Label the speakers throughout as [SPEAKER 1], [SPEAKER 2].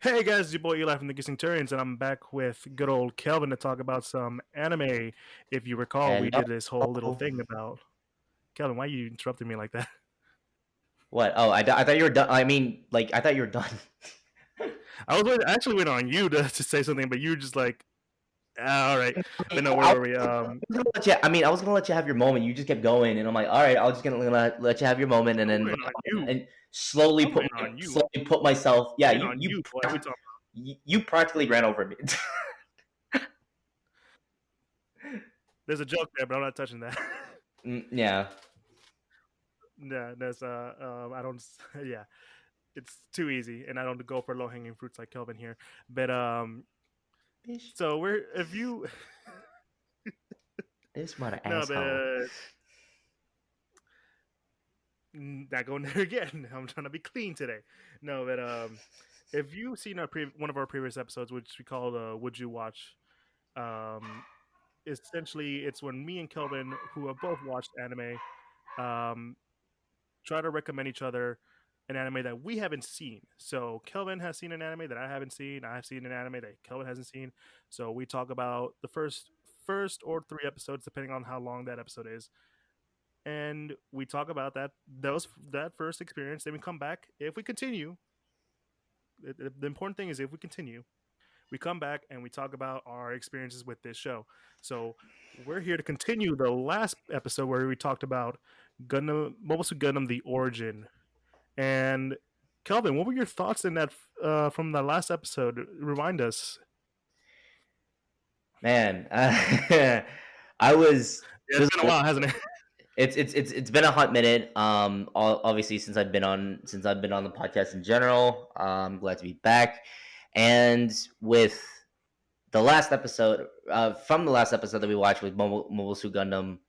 [SPEAKER 1] Hey guys, it's your boy Eli from the Kissing Turians, and I'm back with good old Kelvin to talk about some anime. If you recall, we
[SPEAKER 2] Hello.
[SPEAKER 1] did this whole little thing about Kelvin. Why you interrupted me like that?
[SPEAKER 2] What? Oh, I thought you were done. I mean, like, I thought you were done.
[SPEAKER 1] I actually waiting on you to say something, but you were just like, all right. But no, where
[SPEAKER 2] I
[SPEAKER 1] were we?
[SPEAKER 2] was gonna let you. I mean, I was gonna let you have your moment. You just kept going, and I'm like, all right, I'll just gonna let you have your moment, and
[SPEAKER 1] I'm
[SPEAKER 2] then
[SPEAKER 1] waiting on you.
[SPEAKER 2] and slowly
[SPEAKER 1] I'm waiting on you.
[SPEAKER 2] slowly put myself.
[SPEAKER 1] I'm
[SPEAKER 2] Yeah,
[SPEAKER 1] waiting on you. What are we talking
[SPEAKER 2] you practically ran over me.
[SPEAKER 1] about? There's a joke there, but I'm not touching that.
[SPEAKER 2] Yeah.
[SPEAKER 1] Yeah, there's I don't. Yeah, it's too easy, and I don't go for low hanging fruits like Kelvin here. But
[SPEAKER 2] Bitch,
[SPEAKER 1] so we're if you
[SPEAKER 2] this mother
[SPEAKER 1] no, but
[SPEAKER 2] asshole.
[SPEAKER 1] not going there again. I'm trying to be clean today. No, but if you've seen one of our previous episodes, which we called "Would You Watch," um, essentially it's when me and Kelvin, who have both watched anime, um, try to recommend each other an anime that we haven't seen. So Kelvin has seen an anime that I haven't seen. I've seen an anime that Kelvin hasn't seen. So we talk about the first or three episodes, depending on how long that episode is, and we talk about that first experience. Then we come back. If we continue, the important thing is if we continue, we come back and we talk about our experiences with this show. So we're here to continue the last episode where we talked about Gundam, Mobile Suit Gundam: The Origin. And Kelvin, what were your thoughts in that from the last episode? Remind us.
[SPEAKER 2] Man, I was.
[SPEAKER 1] Yeah,
[SPEAKER 2] It
[SPEAKER 1] it's
[SPEAKER 2] was.
[SPEAKER 1] been a while, hasn't it?
[SPEAKER 2] It's been a hot minute. Obviously since I've been on the podcast in general. I'm glad to be back, and with the last episode, from the last episode that we watched with Mobile Suit Gundam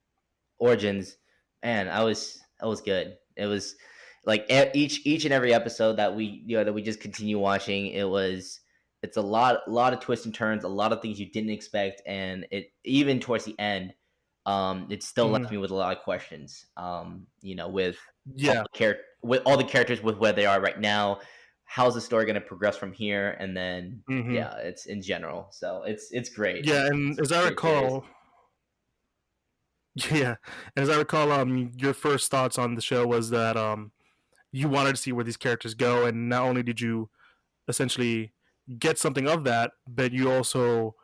[SPEAKER 2] Origins, man, I was good. It was like each and every episode that we just continue watching. It's a lot of twists and turns, a lot of things you didn't expect, and it even towards the end, it still left
[SPEAKER 1] Mhm.
[SPEAKER 2] me with a lot of questions. With
[SPEAKER 1] Yeah.
[SPEAKER 2] with all the characters with where they are right now, how's the story going to progress from here, and then
[SPEAKER 1] Hmm.
[SPEAKER 2] yeah, it's in general. So it's great.
[SPEAKER 1] Yeah, and
[SPEAKER 2] It's
[SPEAKER 1] as I
[SPEAKER 2] great series.
[SPEAKER 1] recall, yeah, and as I recall, your first thoughts on the show was that you wanted to see where these characters go, and not only did you essentially get something of that, but you also,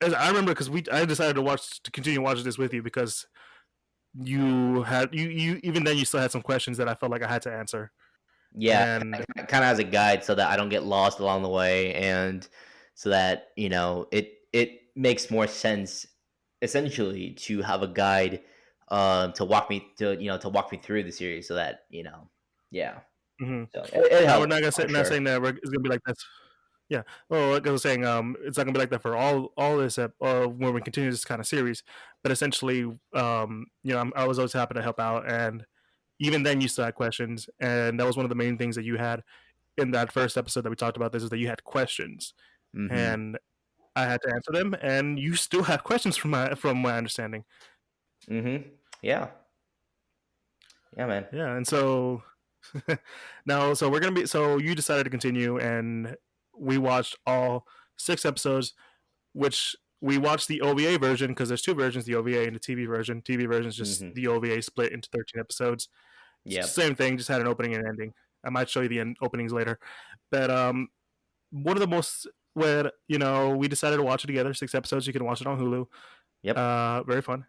[SPEAKER 1] as I remember, because I decided to continue watching this with you because you even then you still had some questions that I felt like I had to answer,
[SPEAKER 2] Yeah,
[SPEAKER 1] and
[SPEAKER 2] kind of as a guide so that I don't get lost along the way, and so that it makes more sense essentially to have a guide to walk me through the series so that yeah,
[SPEAKER 1] mhm.
[SPEAKER 2] so it
[SPEAKER 1] Now we're
[SPEAKER 2] helps
[SPEAKER 1] not gonna say
[SPEAKER 2] for
[SPEAKER 1] not
[SPEAKER 2] sure.
[SPEAKER 1] saying that it's gonna be like this. Yeah. Well, like I was saying, it's not gonna be like that for all this when we continue this kind of series. But essentially, I was always happy to help out, and even then, you still had questions, and that was one of the main things that you had in that first episode that we talked about. This is that you had questions,
[SPEAKER 2] Hmm.
[SPEAKER 1] and I had to answer them, and you still have questions from my understanding.
[SPEAKER 2] Hmm. Yeah. Yeah, man.
[SPEAKER 1] Yeah, and so now, so we're gonna be. So you decided to continue, and we watched all six episodes, which we watched the OVA version because there's two versions: the OVA and the TV version. TV version is just
[SPEAKER 2] Hmm.
[SPEAKER 1] the OVA split into 13 episodes.
[SPEAKER 2] Yep.
[SPEAKER 1] Same thing, just had an opening and ending. I might show you the openings later, but one of the most when we decided to watch it together, six episodes. You can watch it on Hulu.
[SPEAKER 2] Yep.
[SPEAKER 1] Very fun.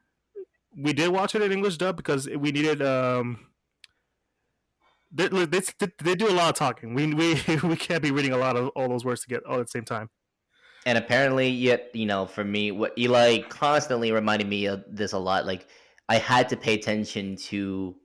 [SPEAKER 1] We did watch it in English dub because we needed they do a lot of talking. We we can't be reading a lot of all those words to get all at the same time.
[SPEAKER 2] And apparently, yet for me, what Eli constantly reminded me of this a lot. Like I had to pay attention to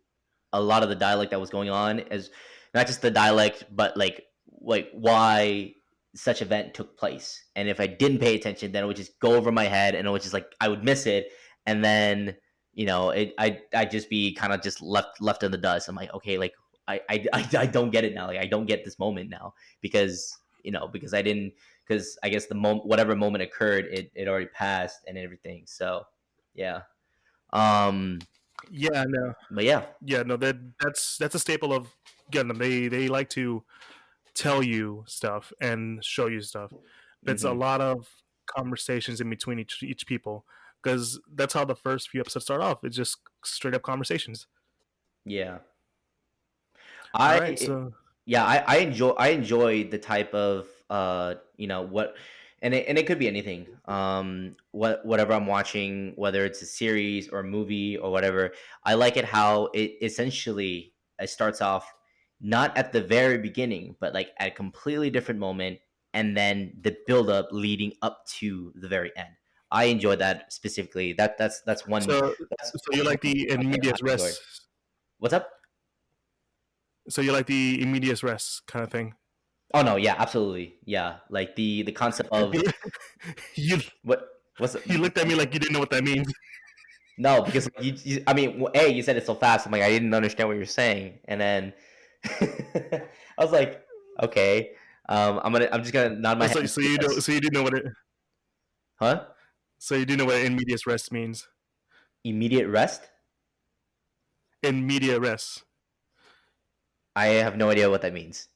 [SPEAKER 2] a lot of the dialect that was going on, as not just the dialect, but like why such event took place. And if I didn't pay attention, then it would just go over my head, and it was just like I would miss it, and then I'd just be kind of just left in the dust. I'm like, okay, like I don't get it now. Like I don't get this moment now because because I didn't because I guess the whatever moment occurred, it already passed and everything. So yeah. Um.
[SPEAKER 1] Yeah, no,
[SPEAKER 2] But yeah.
[SPEAKER 1] yeah, no. That's a staple of Gundam. They like to tell you stuff and show you stuff. It's a
[SPEAKER 2] Hmm.
[SPEAKER 1] lot of conversations in between each people, because that's how the first few episodes start off. It's just straight up conversations.
[SPEAKER 2] Yeah.
[SPEAKER 1] All
[SPEAKER 2] I
[SPEAKER 1] right, so
[SPEAKER 2] yeah, I enjoy the type of what, and it could be anything. Whatever I'm watching, whether it's a series or a movie or whatever, I like it how it essentially it starts off not at the very beginning, but like at a completely different moment, and then the build up leading up to the very end. I enjoy that specifically. That's one
[SPEAKER 1] so
[SPEAKER 2] that's
[SPEAKER 1] so you like the
[SPEAKER 2] I
[SPEAKER 1] immediate
[SPEAKER 2] enjoy.
[SPEAKER 1] rest.
[SPEAKER 2] What's up?
[SPEAKER 1] So you like the immediate rest kind of thing.
[SPEAKER 2] Oh no, yeah, absolutely. Yeah. Like the concept of
[SPEAKER 1] you
[SPEAKER 2] what what's
[SPEAKER 1] you looked at me like you didn't know what that means.
[SPEAKER 2] no, because like, I mean, A, you said it so fast. I'm like, I didn't understand what you're saying, and then I was like, okay, I'm just gonna nod my
[SPEAKER 1] Oh,
[SPEAKER 2] head.
[SPEAKER 1] so
[SPEAKER 2] Yes.
[SPEAKER 1] you do know what it
[SPEAKER 2] Huh?
[SPEAKER 1] so you do know what in medias rest means.
[SPEAKER 2] Immediate rest?
[SPEAKER 1] In media res.
[SPEAKER 2] I have no idea what that means.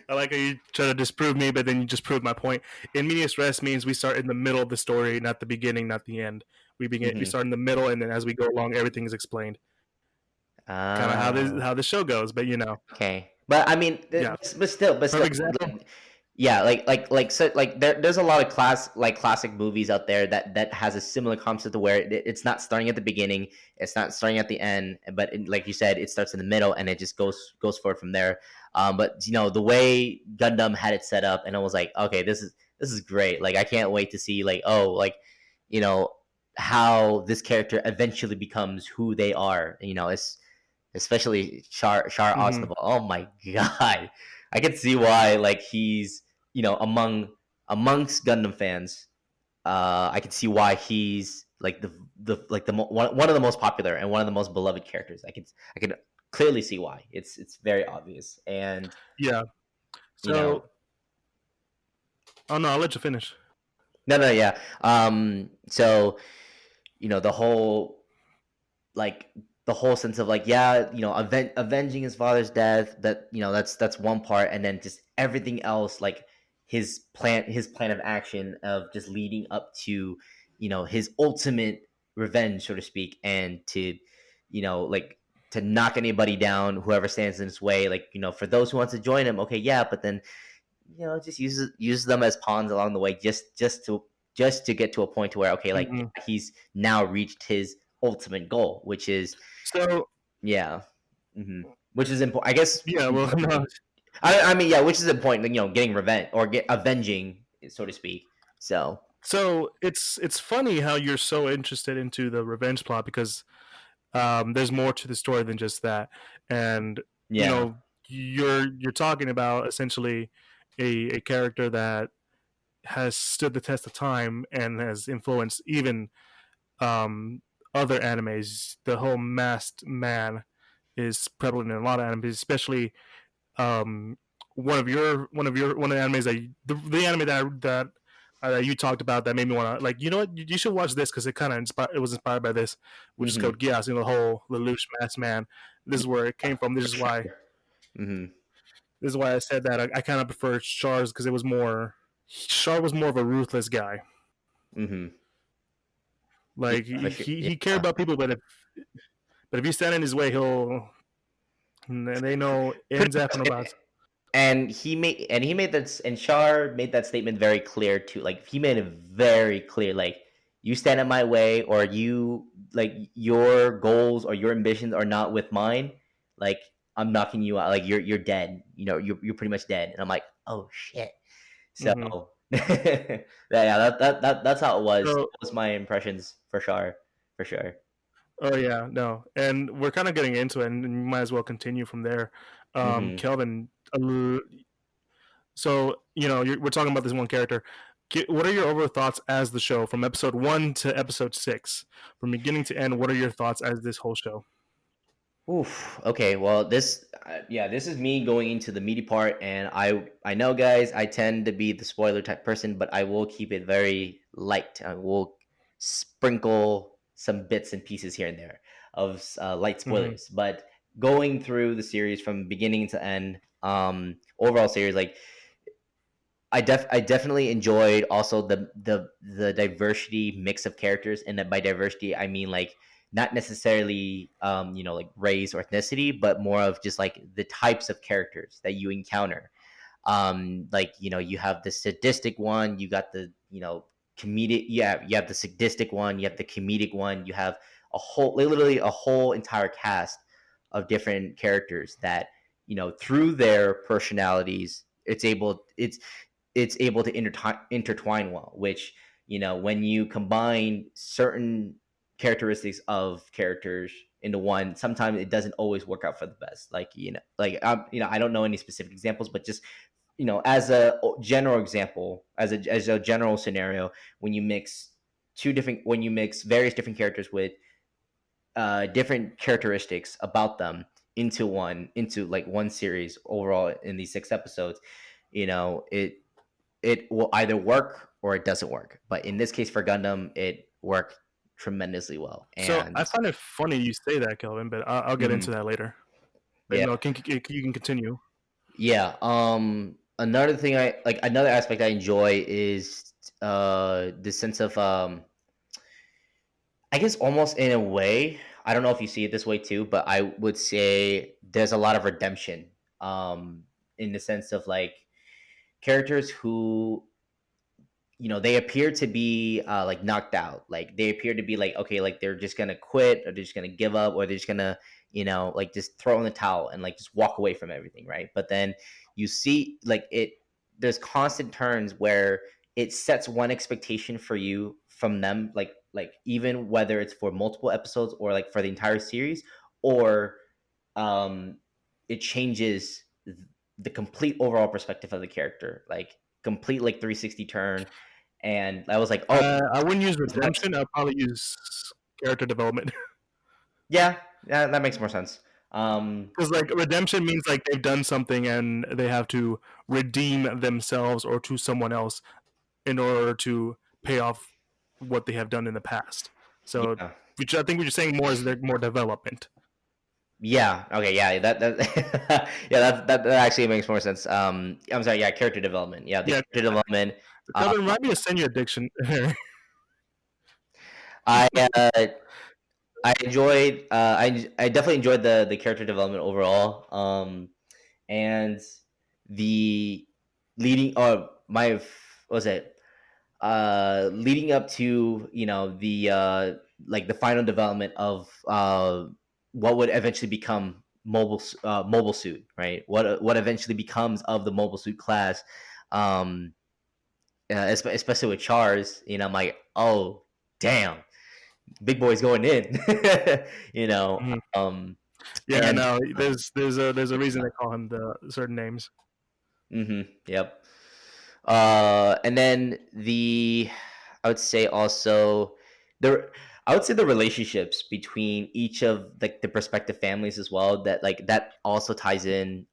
[SPEAKER 1] I like how you try to disprove me, but then you just proved my point. In medias res means we start in the middle of the story, not the beginning, not the end. We
[SPEAKER 2] Mm-hmm.
[SPEAKER 1] start in the middle, and then as we go along, everything is explained. Kind of
[SPEAKER 2] Uh,
[SPEAKER 1] how this show goes, but
[SPEAKER 2] okay, but I mean,
[SPEAKER 1] yeah.
[SPEAKER 2] but still,
[SPEAKER 1] Perfect example.
[SPEAKER 2] like, yeah, so like there's a lot of classic movies out there that has a similar concept to where it's not starting at the beginning, it's not starting at the end, but like you said, it starts in the middle and it just goes forward from there. But the way Gundam had it set up, and I was like, okay, this is great. Like I can't wait to see like, oh, like you know how this character eventually becomes who they are. It's especially Shar
[SPEAKER 1] Hmm.
[SPEAKER 2] Aznavour. Oh my god, I can see why like he's amongst Gundam fans. I can see why he's like one of the most popular and one of the most beloved characters. I can clearly see why. It's very obvious, and
[SPEAKER 1] Yeah.
[SPEAKER 2] you know
[SPEAKER 1] So, oh no, I'll let you finish.
[SPEAKER 2] no, no, yeah. So the whole like the whole sense of like, yeah, avenging his father's death, that's one part, and then just everything else, like his plan of action of just leading up to his ultimate revenge, so to speak, and to like to knock anybody down, whoever stands in his way, like for those who want to join him, okay, yeah, but then just use them as pawns along the way, just to get to a point to where, okay, like
[SPEAKER 1] Hmm.
[SPEAKER 2] he's now reached his ultimate goal, which is,
[SPEAKER 1] So,
[SPEAKER 2] yeah, which is important, I guess.
[SPEAKER 1] yeah, well, no.
[SPEAKER 2] I mean, yeah, which is important, getting revenge or avenging, so to speak. So
[SPEAKER 1] So it's funny how you're so interested into the revenge plot, because there's more to the story than just that, and you
[SPEAKER 2] yeah.
[SPEAKER 1] know you're talking about essentially a character that has stood the test of time and has influenced even um, other animes. The whole masked man is prevalent in a lot of animes, especially um, one of the animes the anime that you talked about that made me want to, like, you know what, you should watch this because it was inspired by this, which is
[SPEAKER 2] Hmm.
[SPEAKER 1] called Geass. The whole Lelouch masked man. This is where it came from.
[SPEAKER 2] For sure. Hmm.
[SPEAKER 1] This is why I said that I kind of preferred Char's, because it was more. Char was more of a ruthless guy.
[SPEAKER 2] Hmm. Yeah,
[SPEAKER 1] Like
[SPEAKER 2] for sure.
[SPEAKER 1] he cared
[SPEAKER 2] Yeah.
[SPEAKER 1] about people, but if you stand in his way, he'll. And they know
[SPEAKER 2] Pretty
[SPEAKER 1] ins and
[SPEAKER 2] much.
[SPEAKER 1] outs.
[SPEAKER 2] And he made that, and Shar made that statement very clear too. Like he made it very clear, like, you stand in my way, or you like your goals or your ambitions are not with mine, like I'm knocking you out, like you're dead, you're pretty much dead. And I'm like, oh shit. So
[SPEAKER 1] Hmm.
[SPEAKER 2] yeah, that's how it was.
[SPEAKER 1] So,
[SPEAKER 2] That was my impressions for Shar, for sure.
[SPEAKER 1] oh yeah, no, and we're kind of getting into it, and you might as well continue from there.
[SPEAKER 2] Hmm.
[SPEAKER 1] Kelvin, so we're talking about this one character. What are your overall thoughts as the show, from episode 1 to episode 6, from beginning to end? What are your thoughts as this whole show?
[SPEAKER 2] Oof. Okay. Well, this is me going into the meaty part, and I know, guys, I tend to be the spoiler type person, but I will keep it very light. I will sprinkle some bits and pieces here and there of light
[SPEAKER 1] Hmm.
[SPEAKER 2] spoilers. But going through the series from beginning to end, overall series, like I definitely enjoyed also the diversity mix of characters, and that by diversity I mean like not necessarily like race or ethnicity, but more of just like the types of characters that you encounter. Like you have the sadistic one, you got the comedic, yeah, you have the sadistic one, you have the comedic one, you have literally a whole entire cast of different characters that through their personalities it's able to intertwine well, which when you combine certain characteristics of characters into one, sometimes it doesn't always work out for the best. Like I don't know any specific examples, but just as a general example, as a general scenario, when you mix various different characters with different characteristics about them into like one series overall in these 6 episodes, it will either work or it doesn't work. But in this case for Gundam, it worked tremendously well.
[SPEAKER 1] So I
[SPEAKER 2] And
[SPEAKER 1] find it funny you say that, Kelvin, but I'll get into
[SPEAKER 2] mhm,
[SPEAKER 1] that later.
[SPEAKER 2] yeah,
[SPEAKER 1] No, you can continue.
[SPEAKER 2] yeah. Another thing another aspect I enjoy is the sense of I guess almost in a way, I don't know if you see it this way too, but I would say there's a lot of redemption in the sense of like characters who they appear to be like knocked out, like they appear to be like, okay, like they're just gonna quit, or they're just gonna give up, or they're just gonna like just throw in the towel and like just walk away from everything, right? But then you see like there's constant turns where it sets one expectation for you from them, like even whether it's for multiple episodes or like for the entire series, or um it changes the complete overall perspective of the character, like complete like 360 turn. And I was like, oh,
[SPEAKER 1] I wouldn't use
[SPEAKER 2] it's not.
[SPEAKER 1] redemption. I'll probably use character development.
[SPEAKER 2] Yeah, yeah, that makes more sense. Um,
[SPEAKER 1] Because like redemption means like they've done something and they have to redeem themselves or to someone else in order to pay off what they have done in the past. So,
[SPEAKER 2] yeah,
[SPEAKER 1] which I think what you're saying more is like more development.
[SPEAKER 2] yeah, okay, yeah, that yeah, that actually makes more sense. I'm sorry, yeah, character development, yeah, the
[SPEAKER 1] Yeah,
[SPEAKER 2] character development. Uh,
[SPEAKER 1] Kelvin, remind me to send you a dictionary.
[SPEAKER 2] I I enjoyed, I definitely enjoyed the character development overall. And the leading, or my, what was it? Leading up to the like the final development of what would eventually become mobile suit, right? What eventually becomes of the mobile suit class, um, especially with Char's. I'm like, oh damn, big boy's going in, you know.
[SPEAKER 1] Mhm. Yeah,
[SPEAKER 2] And
[SPEAKER 1] no, there's a reason they call him the certain names.
[SPEAKER 2] yep. And then I would say also the I would say the relationships between each of like the prospective families as well, that like that also ties in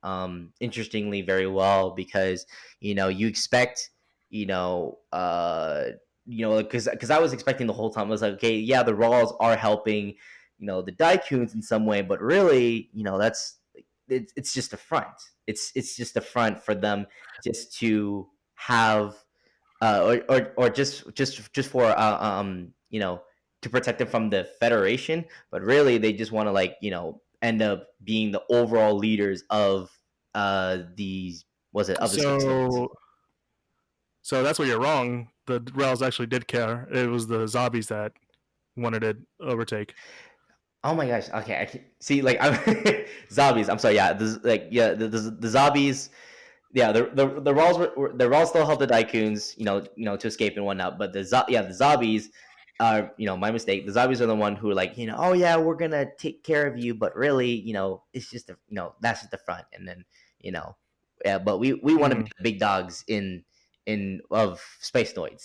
[SPEAKER 2] interestingly very well, because you expect you know because I was expecting the whole time, I was like, okay, yeah, the Raws are helping the Daikuns in some way, but really that's it's just a front. It's just a front for them just to have or just for to protect them from the Federation, but really they just want to like end up being the overall leaders of these was it of the space nodes.
[SPEAKER 1] So, so that's where you're wrong. The Rails actually did care. It was the zombies that wanted to overtake.
[SPEAKER 2] Oh my gosh. Okay, see. Like I'm zombies. I'm sorry. Yeah, the zombies. Yeah, the Raws the Raws still help the Daikuns, to escape and whatnot. But the zombies are, my mistake. The zombies are the one who are like, oh yeah, we're gonna take care of you, but really, it's just that's just the front, and then, yeah. But we want to be
[SPEAKER 1] Hmm.
[SPEAKER 2] the big dogs in of space noids,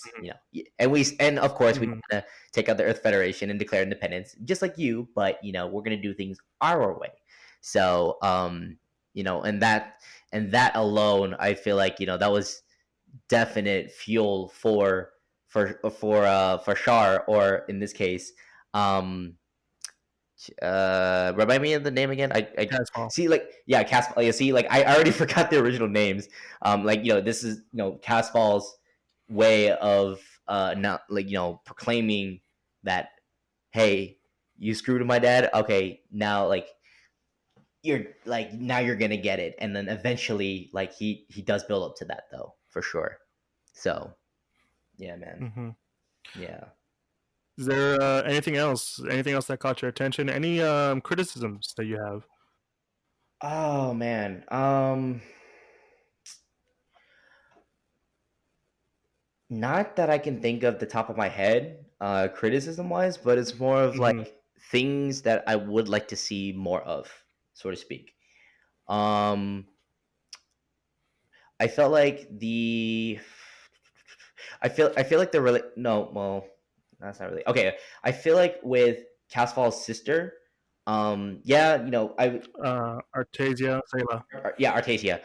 [SPEAKER 2] and of course we
[SPEAKER 1] Hmm.
[SPEAKER 2] want to take out the Earth Federation and declare independence, just like you. But we're gonna do things our way. So and that alone, I feel like that was definite fuel for Char, or in this case, um Remind me of the name again. I
[SPEAKER 1] Casfall.
[SPEAKER 2] see, like, yeah, Casfall. You see, like, I already forgot the original names. Like, this is, Casfall's way of not, like, proclaiming that, hey, you screwed with my dad. Okay, now, like, now you're gonna get it, and then eventually, like, he does build up to that, though, for sure. So yeah, man.
[SPEAKER 1] Hmm.
[SPEAKER 2] Yeah.
[SPEAKER 1] Is there anything else? Anything else that caught your attention? Any criticisms that you have?
[SPEAKER 2] Oh man. Not that I can think of the top of my head, criticism wise, but it's more of
[SPEAKER 1] Hmm.
[SPEAKER 2] like things that I would like to see more of, so to speak. Um, I felt like I feel like the really no, well, that's not really okay. I feel like with Casfall's sister, yeah,
[SPEAKER 1] Artesia, Sayla.
[SPEAKER 2] yeah, Artesia.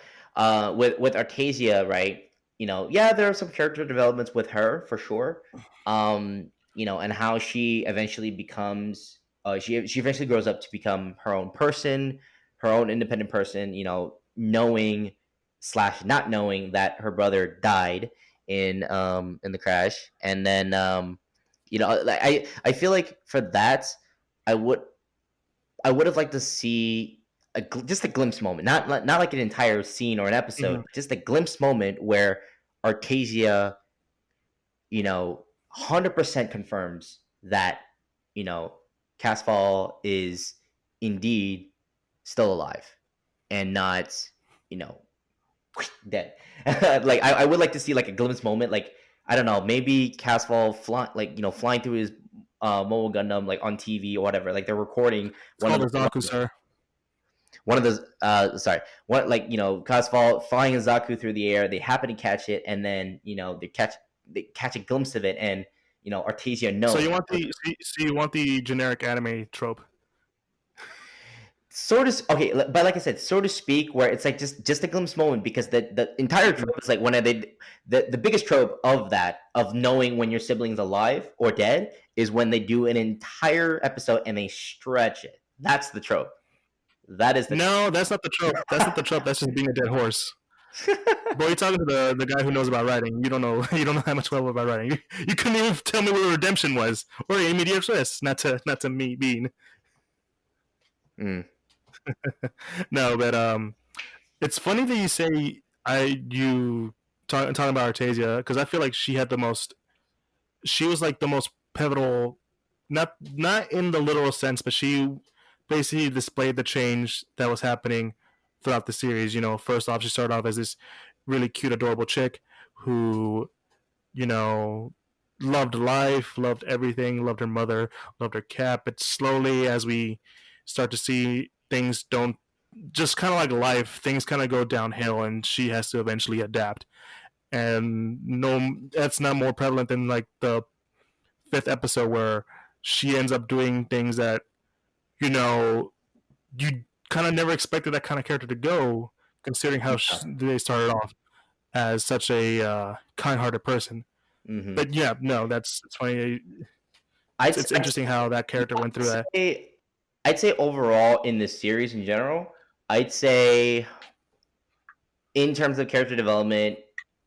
[SPEAKER 2] With Artesia, right? Yeah, there are some character developments with her for sure. And how she eventually becomes, she eventually grows up to become her own person, her own independent person. Knowing slash not knowing that her brother died in the crash, and then like, I feel like for that, I would I would have liked to see just a glimpse moment, not like an entire scene or an
[SPEAKER 1] Hmm.
[SPEAKER 2] episode, just a glimpse moment where Artesia, 100% confirms that, you know, Casfall is indeed still alive and not, you know, dead. Like, I would like to see like a glimpse moment, like, I don't know, maybe Casfall flying through his mobile Gundam, like, on TV or whatever. Like, they're recording
[SPEAKER 1] It's
[SPEAKER 2] one of
[SPEAKER 1] called a
[SPEAKER 2] the
[SPEAKER 1] Zaku, sir.
[SPEAKER 2] one of those sorry what like Cosfall flying a Zaku through the air. They happen to catch it, and then they catch a glimpse of it, and Artesia
[SPEAKER 1] So
[SPEAKER 2] knows.
[SPEAKER 1] you want the generic anime trope?
[SPEAKER 2] Sort of okay, but like I said, so to speak, where it's like just a glimpse moment, because the entire
[SPEAKER 1] Hmm.
[SPEAKER 2] trope is like when the biggest trope of that, of knowing when your sibling's alive or dead, is when they do an entire episode and they stretch it. That's the trope. That is the
[SPEAKER 1] No, that's not the trope. That's not the trope. That's just being a dead horse.
[SPEAKER 2] trope.
[SPEAKER 1] Boy, you're talking to the guy who knows about writing. You don't know. You don't know that much well about writing. You couldn't even tell me what a redemption was or immediate twist. Not to me being.
[SPEAKER 2] Mm,
[SPEAKER 1] No, but it's funny that you say talking about Artesia, because I feel like she had the most. She was like the most pivotal, not in the literal sense, but she basically displayed the change that was happening throughout the series. First off, she started off as this really cute, adorable chick who, you know, loved life, loved everything, loved her mother, loved her cat. But slowly, as we start to see things don't, just kind of like life, things kind of go downhill, and she has to eventually adapt. And no, that's not more prevalent than like the fifth episode where she ends up doing things that you know you kind of never expected that kind of character to go, considering how
[SPEAKER 2] yeah.
[SPEAKER 1] they started off as such a kind-hearted person.
[SPEAKER 2] Hmm.
[SPEAKER 1] But yeah, no, that's funny.
[SPEAKER 2] I'd,
[SPEAKER 1] It's
[SPEAKER 2] I'd,
[SPEAKER 1] interesting how that
[SPEAKER 2] yeah,
[SPEAKER 1] character went through that.
[SPEAKER 2] say I'd say overall in this series in general, I'd say in terms of character development,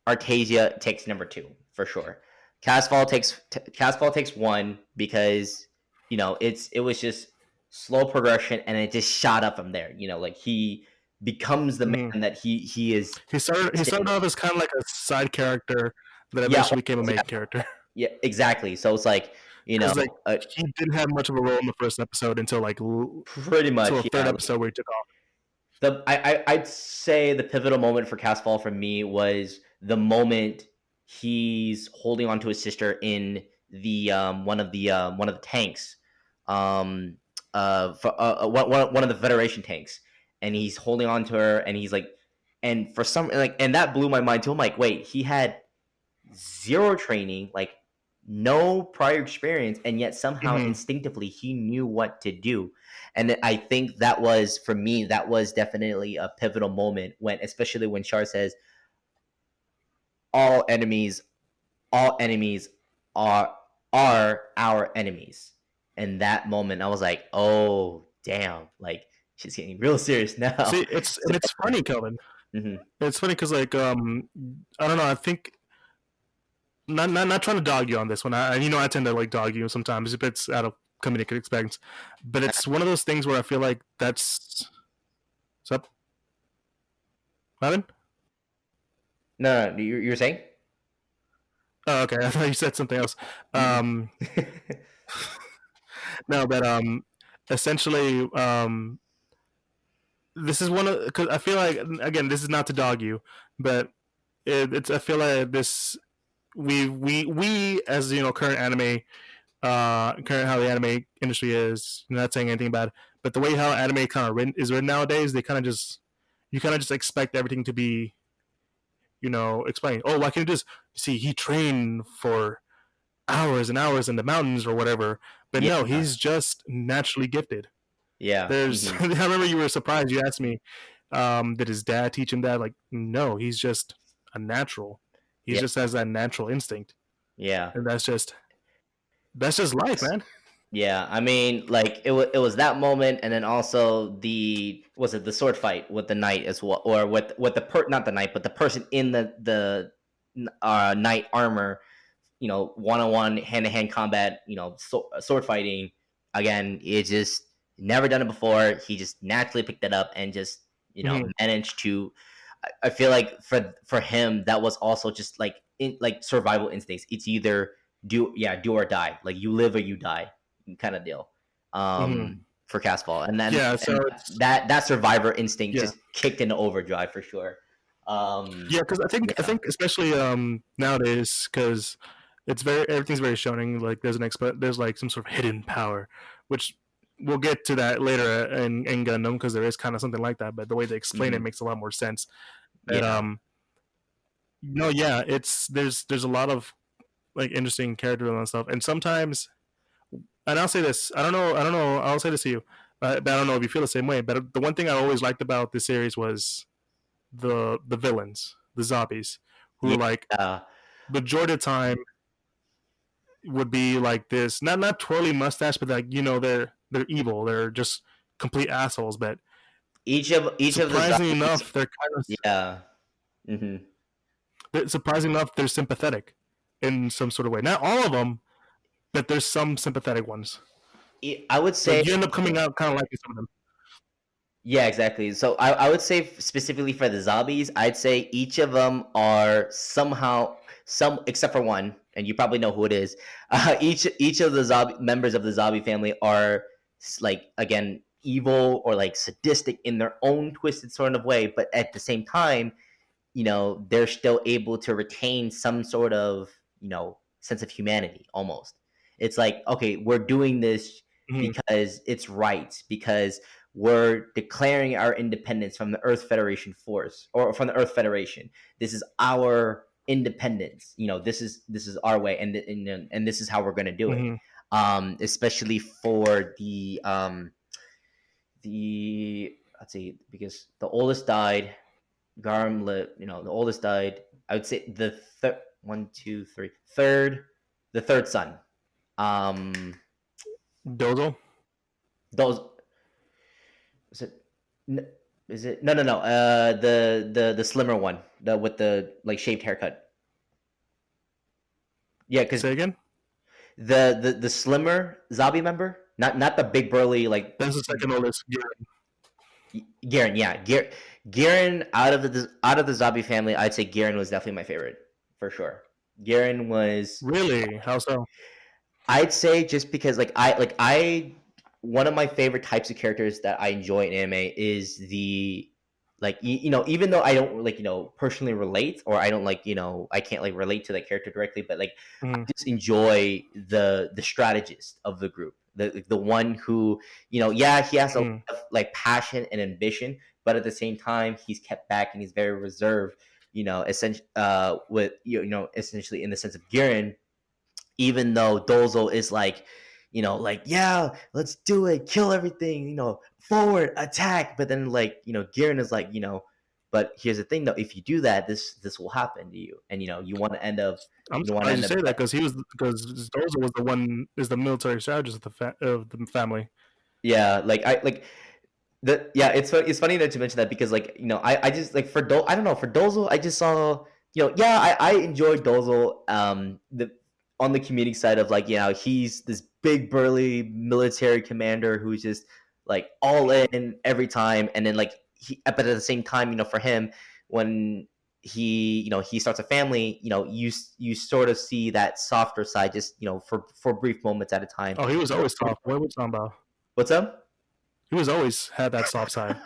[SPEAKER 2] Artesia takes number two for sure. Casfall takes one, because it was just slow progression, and it just shot up from there. Like, he becomes the
[SPEAKER 1] Hmm.
[SPEAKER 2] man that he is.
[SPEAKER 1] He started off as kind of like a side character that
[SPEAKER 2] Yeah,
[SPEAKER 1] eventually became a
[SPEAKER 2] yeah,
[SPEAKER 1] main character.
[SPEAKER 2] yeah, exactly. So it's like,
[SPEAKER 1] Because like he didn't have much of a role in the first episode until
[SPEAKER 2] pretty
[SPEAKER 1] until
[SPEAKER 2] much,
[SPEAKER 1] the third
[SPEAKER 2] yeah.
[SPEAKER 1] episode where he took off.
[SPEAKER 2] I'd say the pivotal moment for Castfall for me was the moment he's holding on to his sister in the one of the tanks, um one of the Federation tanks, and he's holding on to her, and he's like, and for some, like, and that blew my mind too. I'm like, wait, he had zero training, like no prior experience, and yet somehow
[SPEAKER 1] Hmm.
[SPEAKER 2] instinctively he knew what to do. And I think that was, for me, that was definitely a pivotal moment, when, especially when Char says, all enemies all enemies are our enemies. And that moment, I was like, oh damn, like she's getting real serious now.
[SPEAKER 1] See, it's funny, Kelvin.
[SPEAKER 2] Mhm.
[SPEAKER 1] It's funny because like I don't know. I think not trying to dog you on this one. I tend to like dog you sometimes if it's out of comedic expense, but it's one of those things where I feel like that's what's up, Evan?
[SPEAKER 2] No, you're saying?
[SPEAKER 1] Oh, okay. I thought you said something else.
[SPEAKER 2] Mm-mm.
[SPEAKER 1] Um, no, but essentially, this is one of because I feel like again, this is not to dog you, but it's I feel like this we as current anime current how the anime industry is. Not saying anything bad, but the way how anime kind of is written nowadays, they kind of just you kind of just expect everything to be explained. Oh, why can't you just see he trained for hours and hours in the mountains or whatever? But
[SPEAKER 2] Yeah,
[SPEAKER 1] no, he's just naturally gifted.
[SPEAKER 2] yeah.
[SPEAKER 1] There's
[SPEAKER 2] Hmm.
[SPEAKER 1] I remember you were surprised. You asked me, did his dad teach him that? Like, no, he's just a natural. He
[SPEAKER 2] Yeah,
[SPEAKER 1] just has that natural instinct,
[SPEAKER 2] yeah.
[SPEAKER 1] and that's just life, man.
[SPEAKER 2] Yeah, I mean, like it was that moment, and then also the was it the sword fight with the knight as well, or with the not the knight, but the person in the knight armor, one on one, hand to hand combat, sword fighting. Again, it just never done it before. He just naturally picked it up and just
[SPEAKER 1] Mm-hmm.
[SPEAKER 2] managed to. I feel like for him that was also just like survival instincts. It's either do or die. Like you live or you die kind of deal.
[SPEAKER 1] Mm-hmm.
[SPEAKER 2] For Castfall, and then
[SPEAKER 1] Yeah, so
[SPEAKER 2] and
[SPEAKER 1] it's
[SPEAKER 2] that survivor instinct
[SPEAKER 1] yeah,
[SPEAKER 2] just kicked into overdrive for sure.
[SPEAKER 1] yeah, because I
[SPEAKER 2] Yeah.
[SPEAKER 1] think especially nowadays because it's very everything's very shonen. Like there's like some sort of hidden power, which we'll get to that later in Gundam because there is kind of something like that. But the way they explain it
[SPEAKER 2] Hmm.
[SPEAKER 1] makes a lot more sense. But
[SPEAKER 2] Yeah.
[SPEAKER 1] no, yeah, it's there's a lot of like interesting characters and stuff, and sometimes, and I'll say this, I don't know, I'll say this to you, but I don't know if you feel the same way. But the one thing I always liked about this series was the villains, the zombies, who like
[SPEAKER 2] Yeah.
[SPEAKER 1] majority of the time would be like this, not twirly mustache, but like they're evil, they're just complete assholes. But
[SPEAKER 2] Each of the
[SPEAKER 1] surprisingly
[SPEAKER 2] zombies.
[SPEAKER 1] enough, they're
[SPEAKER 2] Yeah. Hmm.
[SPEAKER 1] surprisingly enough they're sympathetic in some sort of way. Not all of them, but there's some sympathetic ones.
[SPEAKER 2] I would
[SPEAKER 1] Like
[SPEAKER 2] say,
[SPEAKER 1] you end up coming out kind of liking some of them.
[SPEAKER 2] yeah, exactly. So I would say specifically for the zombies, I'd say each of them are somehow some except for one, and you probably know who it is. Each of the zombie members of the zombie family are like again evil or like sadistic in their own twisted sort of way, but at the same time, they're still able to retain some sort of sense of humanity almost. It's like, okay, we're doing this
[SPEAKER 1] Mm-hmm.
[SPEAKER 2] because it's right, because we're declaring our independence from the Earth Federation force, or from the Earth Federation. This is our independence. This is our way, and this is how we're going to do it.
[SPEAKER 1] Mm-hmm.
[SPEAKER 2] Especially for the let's see, because the oldest died. Garm lived, the oldest died. I would say the one, two, three, the third son. Um,
[SPEAKER 1] Dozo.
[SPEAKER 2] those is it? Is it no, no, no? The slimmer one, the with the like shaved haircut. Yeah, because
[SPEAKER 1] Say again.
[SPEAKER 2] the slimmer zombie member, not the big burly like
[SPEAKER 1] That's the second oldest. Yeah.
[SPEAKER 2] Garen. Yeah, Garen out of the zombie family, I'd say Garen was definitely my favorite for sure. Garen was.
[SPEAKER 1] Really? How so?
[SPEAKER 2] I'd say just because I one of my favorite types of characters that I enjoy in anime is the like even though I don't like personally relate, or I don't like I can't like relate to that character directly, but like I
[SPEAKER 1] Mm-hmm.
[SPEAKER 2] just enjoy the strategist of the group, the one who yeah, he has a lot
[SPEAKER 1] Mm-hmm.
[SPEAKER 2] of like passion and ambition, but at the same time he's kept back and he's very reserved, essentially with essentially in the sense of Garen, even though Dozo is like, like, yeah, let's do it, kill everything, forward, attack. But then like, Garen is like, But here's the thing, though: if you do that, this will happen to you, and you want to end up
[SPEAKER 1] I'm
[SPEAKER 2] you want to
[SPEAKER 1] surprised
[SPEAKER 2] end
[SPEAKER 1] you
[SPEAKER 2] up
[SPEAKER 1] say that because Doza was the one is the military strategist of the family.
[SPEAKER 2] yeah, it's funny that you mentioned that because I just like I don't know, for Dozel I just saw, yeah, I enjoyed Dozel, the on the comedic side of, he's this big burly military commander who's just like all in every time, and then but at the same time, for him, when he starts a family, you sort of see that softer side, just for brief moments at a time.
[SPEAKER 1] Oh, he was always soft. What are we talking about?
[SPEAKER 2] What's up?
[SPEAKER 1] He was always had that soft side.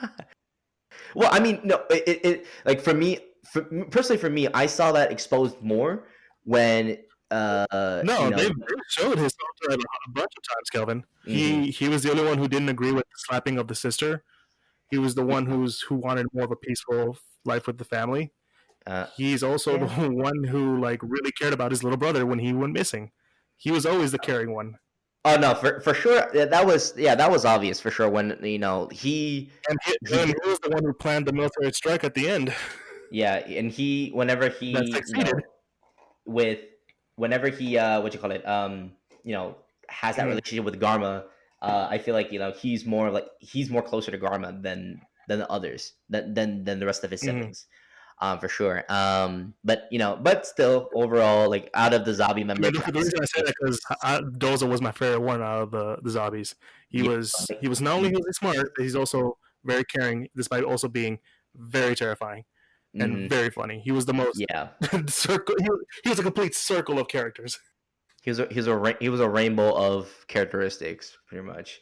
[SPEAKER 2] Well, I mean, no, like for me, personally, for me, I saw that exposed more when,
[SPEAKER 1] No, they showed his soft side a bunch of times, Kelvin.
[SPEAKER 2] hmm
[SPEAKER 1] He was the only one who didn't agree with the slapping of the sister. He was the one who wanted more of a peaceful life with the family.
[SPEAKER 2] uh,
[SPEAKER 1] He's also the
[SPEAKER 2] yeah.
[SPEAKER 1] one who really cared about his little brother when he went missing. He was always the caring one.
[SPEAKER 2] Oh no, for sure, that was obvious for sure when he
[SPEAKER 1] And
[SPEAKER 2] did,
[SPEAKER 1] he was the one who planned the military strike at the end
[SPEAKER 2] yeah, and whenever
[SPEAKER 1] that
[SPEAKER 2] he
[SPEAKER 1] succeeded.
[SPEAKER 2] with whenever he what you call it, has that
[SPEAKER 1] Mhm.
[SPEAKER 2] relationship with Garma, I feel like he's more closer to Garma than the others, than the rest of his
[SPEAKER 1] Mhm.
[SPEAKER 2] siblings, for sure. But still, overall, like out of the zombie
[SPEAKER 1] I mean,
[SPEAKER 2] members, I
[SPEAKER 1] the
[SPEAKER 2] would
[SPEAKER 1] reason I say
[SPEAKER 2] say,
[SPEAKER 1] that because Doza was my favorite one out of the zombies.
[SPEAKER 2] yeah,
[SPEAKER 1] He was not only he was smart, but he's also very caring, despite also being very terrifying and
[SPEAKER 2] hmm
[SPEAKER 1] very funny. He was the most
[SPEAKER 2] yeah.
[SPEAKER 1] circle. He was a complete circle of characters.
[SPEAKER 2] He was a rainbow of characteristics, pretty much.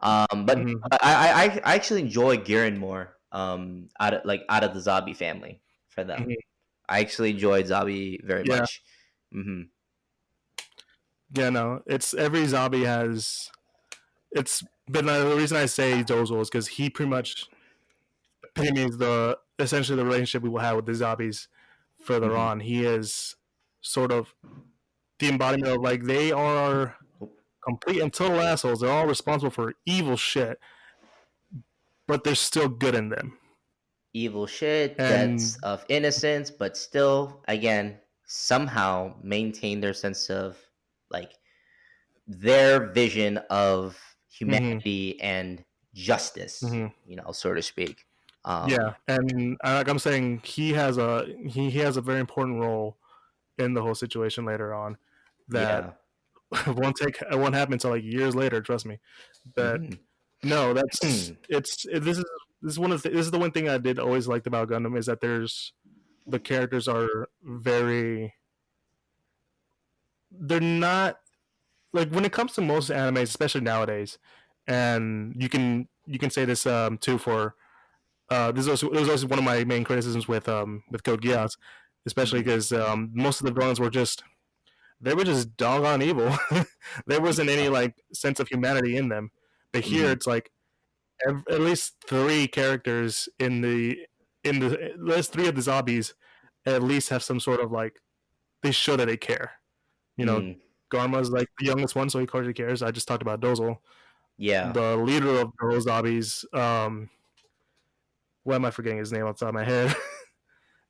[SPEAKER 2] But
[SPEAKER 1] Hmm.
[SPEAKER 2] I actually enjoy Garen more. Out of the zombie family for them.
[SPEAKER 1] Hmm.
[SPEAKER 2] I actually enjoyed Zabi very
[SPEAKER 1] Yeah,
[SPEAKER 2] much. Hmm
[SPEAKER 1] yeah. No, it's every zombie has. It's but the reason I say Dozo is because he pretty much epitomes the essentially the relationship we will have with the zombies further
[SPEAKER 2] hmm
[SPEAKER 1] on. He is sort of the embodiment of they are complete and total assholes. They're all responsible for evil shit, but there's still good in them.
[SPEAKER 2] Evil shit, deaths
[SPEAKER 1] And
[SPEAKER 2] of innocence, but still, again, somehow maintain their sense of, like, their vision of
[SPEAKER 1] mhm,
[SPEAKER 2] humanity and justice,
[SPEAKER 1] mhm.
[SPEAKER 2] so to speak. Um,
[SPEAKER 1] Yeah, and like I'm saying, he has a very important role in the whole situation later on. That
[SPEAKER 2] yeah.
[SPEAKER 1] won't happen until years later. Trust me. But
[SPEAKER 2] hmm
[SPEAKER 1] no, this is this is the one thing I did always liked about Gundam is that the characters are very they're not when it comes to most animes, especially nowadays, and you can say this too for this was also one of my main criticisms with Code Geass, especially
[SPEAKER 2] hmm
[SPEAKER 1] because most of the villains were just they were just doggone evil. There wasn't any
[SPEAKER 2] Yeah.
[SPEAKER 1] sense of humanity in them. But here
[SPEAKER 2] hmm
[SPEAKER 1] it's at least three characters in the at least three of the zombies at least have some sort of they show that they care. You know,
[SPEAKER 2] mm,
[SPEAKER 1] Garma's the youngest one, so he hardly cares. I just talked about Dozel,
[SPEAKER 2] yeah.
[SPEAKER 1] the leader of those zombies. Why am I forgetting his name off the top of my head?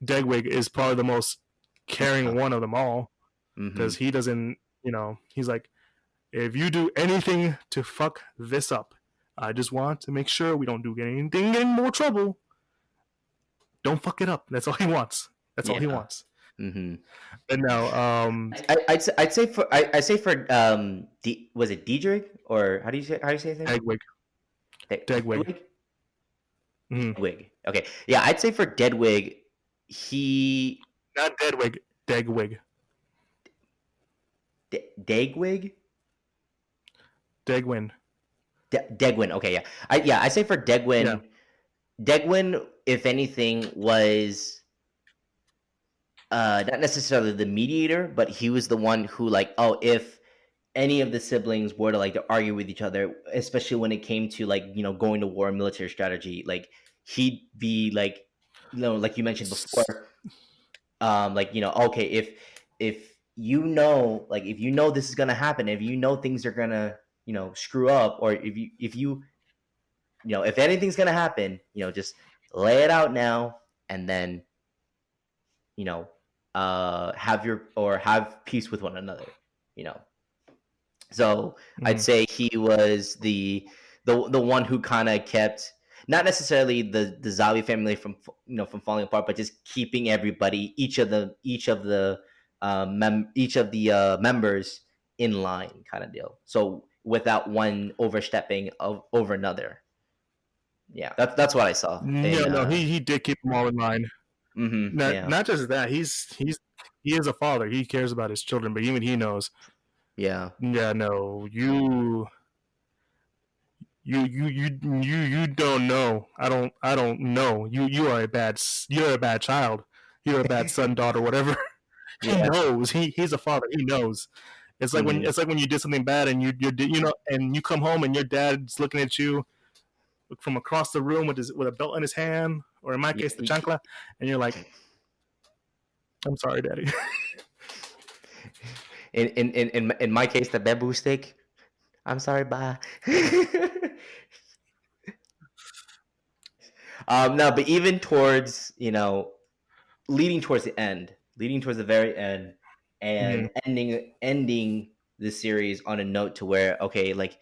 [SPEAKER 1] Degwig is probably the most caring one of them all
[SPEAKER 2] hmm
[SPEAKER 1] because he doesn't. He's like, if you do anything to fuck this up, I just want to make sure we don't do anything get in more trouble. Don't fuck it up. That's all he wants. That's all he
[SPEAKER 2] Yeah.
[SPEAKER 1] wants.
[SPEAKER 2] hmm
[SPEAKER 1] And now,
[SPEAKER 2] I'd say for was it Diedrich, or how do you say his name?
[SPEAKER 1] Degwig, Degwig,
[SPEAKER 2] Deadwig.
[SPEAKER 1] mm-hmm.
[SPEAKER 2] Deadwig. Okay, yeah, I'd say for Deadwig, he
[SPEAKER 1] Not Degwig, Degwig,
[SPEAKER 2] Dagwig.
[SPEAKER 1] Degwin.
[SPEAKER 2] Degwin. Okay, yeah, I say for
[SPEAKER 1] Yeah.
[SPEAKER 2] Degwin, if anything, was not necessarily the mediator, but he was the one who, oh, if any of the siblings were to argue with each other, especially when it came to going to war, military strategy, he'd be like you mentioned before, okay, if if this is gonna happen, if things are gonna screw up, or if anything's gonna happen, just lay it out now, and then you know have peace with one another. You know, so I'd
[SPEAKER 1] Mhm.
[SPEAKER 2] say he was the one who kind of kept not necessarily the zombie family from from falling apart, but just keeping everybody, each of the members in line, kind of deal. So without one overstepping over another. Yeah, that's what I saw
[SPEAKER 1] No,
[SPEAKER 2] in.
[SPEAKER 1] no, he did keep them all in mind.
[SPEAKER 2] Yeah,
[SPEAKER 1] Not just that, he is a father. He cares about his children, but even he knows.
[SPEAKER 2] yeah.
[SPEAKER 1] Yeah, no, you don't know. I don't know. You are a you're a bad child. You're a bad son, daughter, whatever. He
[SPEAKER 2] Yeah.
[SPEAKER 1] knows. He's a father. He knows.
[SPEAKER 2] Hmm.
[SPEAKER 1] It's like when you did something bad and you know and you come home and your dad's looking at you from across the room with a belt in his hand, or in my
[SPEAKER 2] Yeah,
[SPEAKER 1] case the chancla, and you're like, I'm sorry, daddy.
[SPEAKER 2] in my case, the bamboo stick. I'm sorry, bye. No, but even towards leading towards the end, leading towards the very end,
[SPEAKER 1] Mhm.
[SPEAKER 2] and ending the series on a note to where okay, like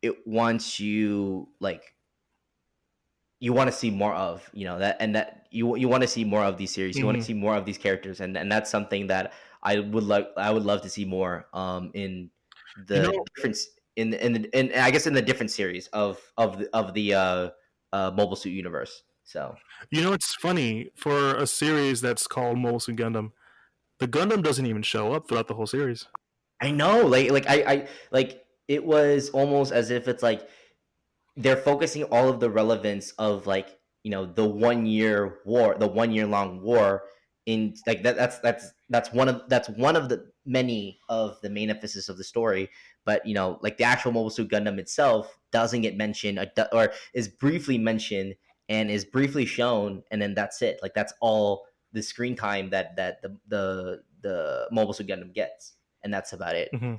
[SPEAKER 2] it wants you like you want to see more of that, and that you want to see more of these series, you want to
[SPEAKER 1] Mhm.
[SPEAKER 2] see more of these characters, and that's something that I would love to see more in
[SPEAKER 1] You
[SPEAKER 2] the
[SPEAKER 1] know,
[SPEAKER 2] difference in I guess in the different series of the Mobile Suit Universe. So
[SPEAKER 1] it's funny for a series that's called Mobile Suit Gundam. The Gundam doesn't even show up throughout the whole series.
[SPEAKER 2] I know, I like it was almost as if it's like they're focusing all of the relevance of like the 1 year war, the 1 year long war in like that's one of the many of the main emphasis of the story. But like the actual Mobile Suit Gundam itself doesn't get mentioned, or is briefly mentioned and is briefly shown, and then that's it. Like that's all the screen time that the Mobile Suit Gundam gets, and that's about it.
[SPEAKER 1] Hmm.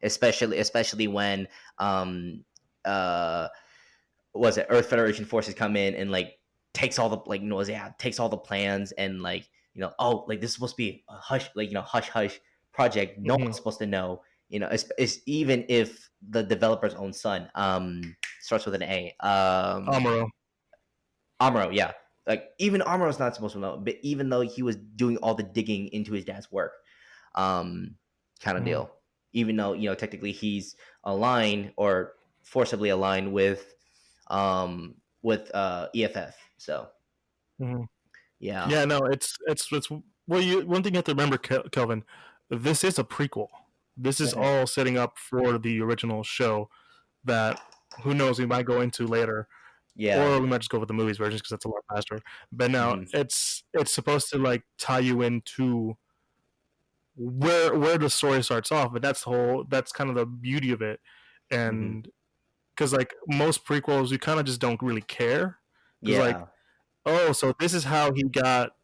[SPEAKER 2] Especially when um uh was it Earth Federation forces come in and like takes all the like nausea, takes all the plans, and like oh, like this is supposed to be a hush, like hush hush project, no
[SPEAKER 1] Hmm.
[SPEAKER 2] one's supposed to know. It's even if the developer's own son starts with an A.
[SPEAKER 1] Amuro.
[SPEAKER 2] Amuro, yeah. Like even Amuro's not supposed to know, but even though he was doing all the digging into his dad's work, um, kind of
[SPEAKER 1] Hmm.
[SPEAKER 2] deal. Even though technically he's aligned or forcibly aligned with EFF. So
[SPEAKER 1] Hmm.
[SPEAKER 2] yeah,
[SPEAKER 1] Yeah, no, it's well. You one thing you have to remember, Kelvin, this is a prequel. This is
[SPEAKER 2] Mhm.
[SPEAKER 1] all setting up for the original show that who knows we might go into later,
[SPEAKER 2] Yeah.
[SPEAKER 1] or we might just go with the movies versions because that's a lot faster. But now
[SPEAKER 2] Hmm.
[SPEAKER 1] it's supposed to like tie you into where the story starts off, but that's kind of the beauty of it,
[SPEAKER 2] Hmm.
[SPEAKER 1] and because like most prequels, you kind of just don't really care because like,
[SPEAKER 2] Yeah.
[SPEAKER 1] oh, so this is how he got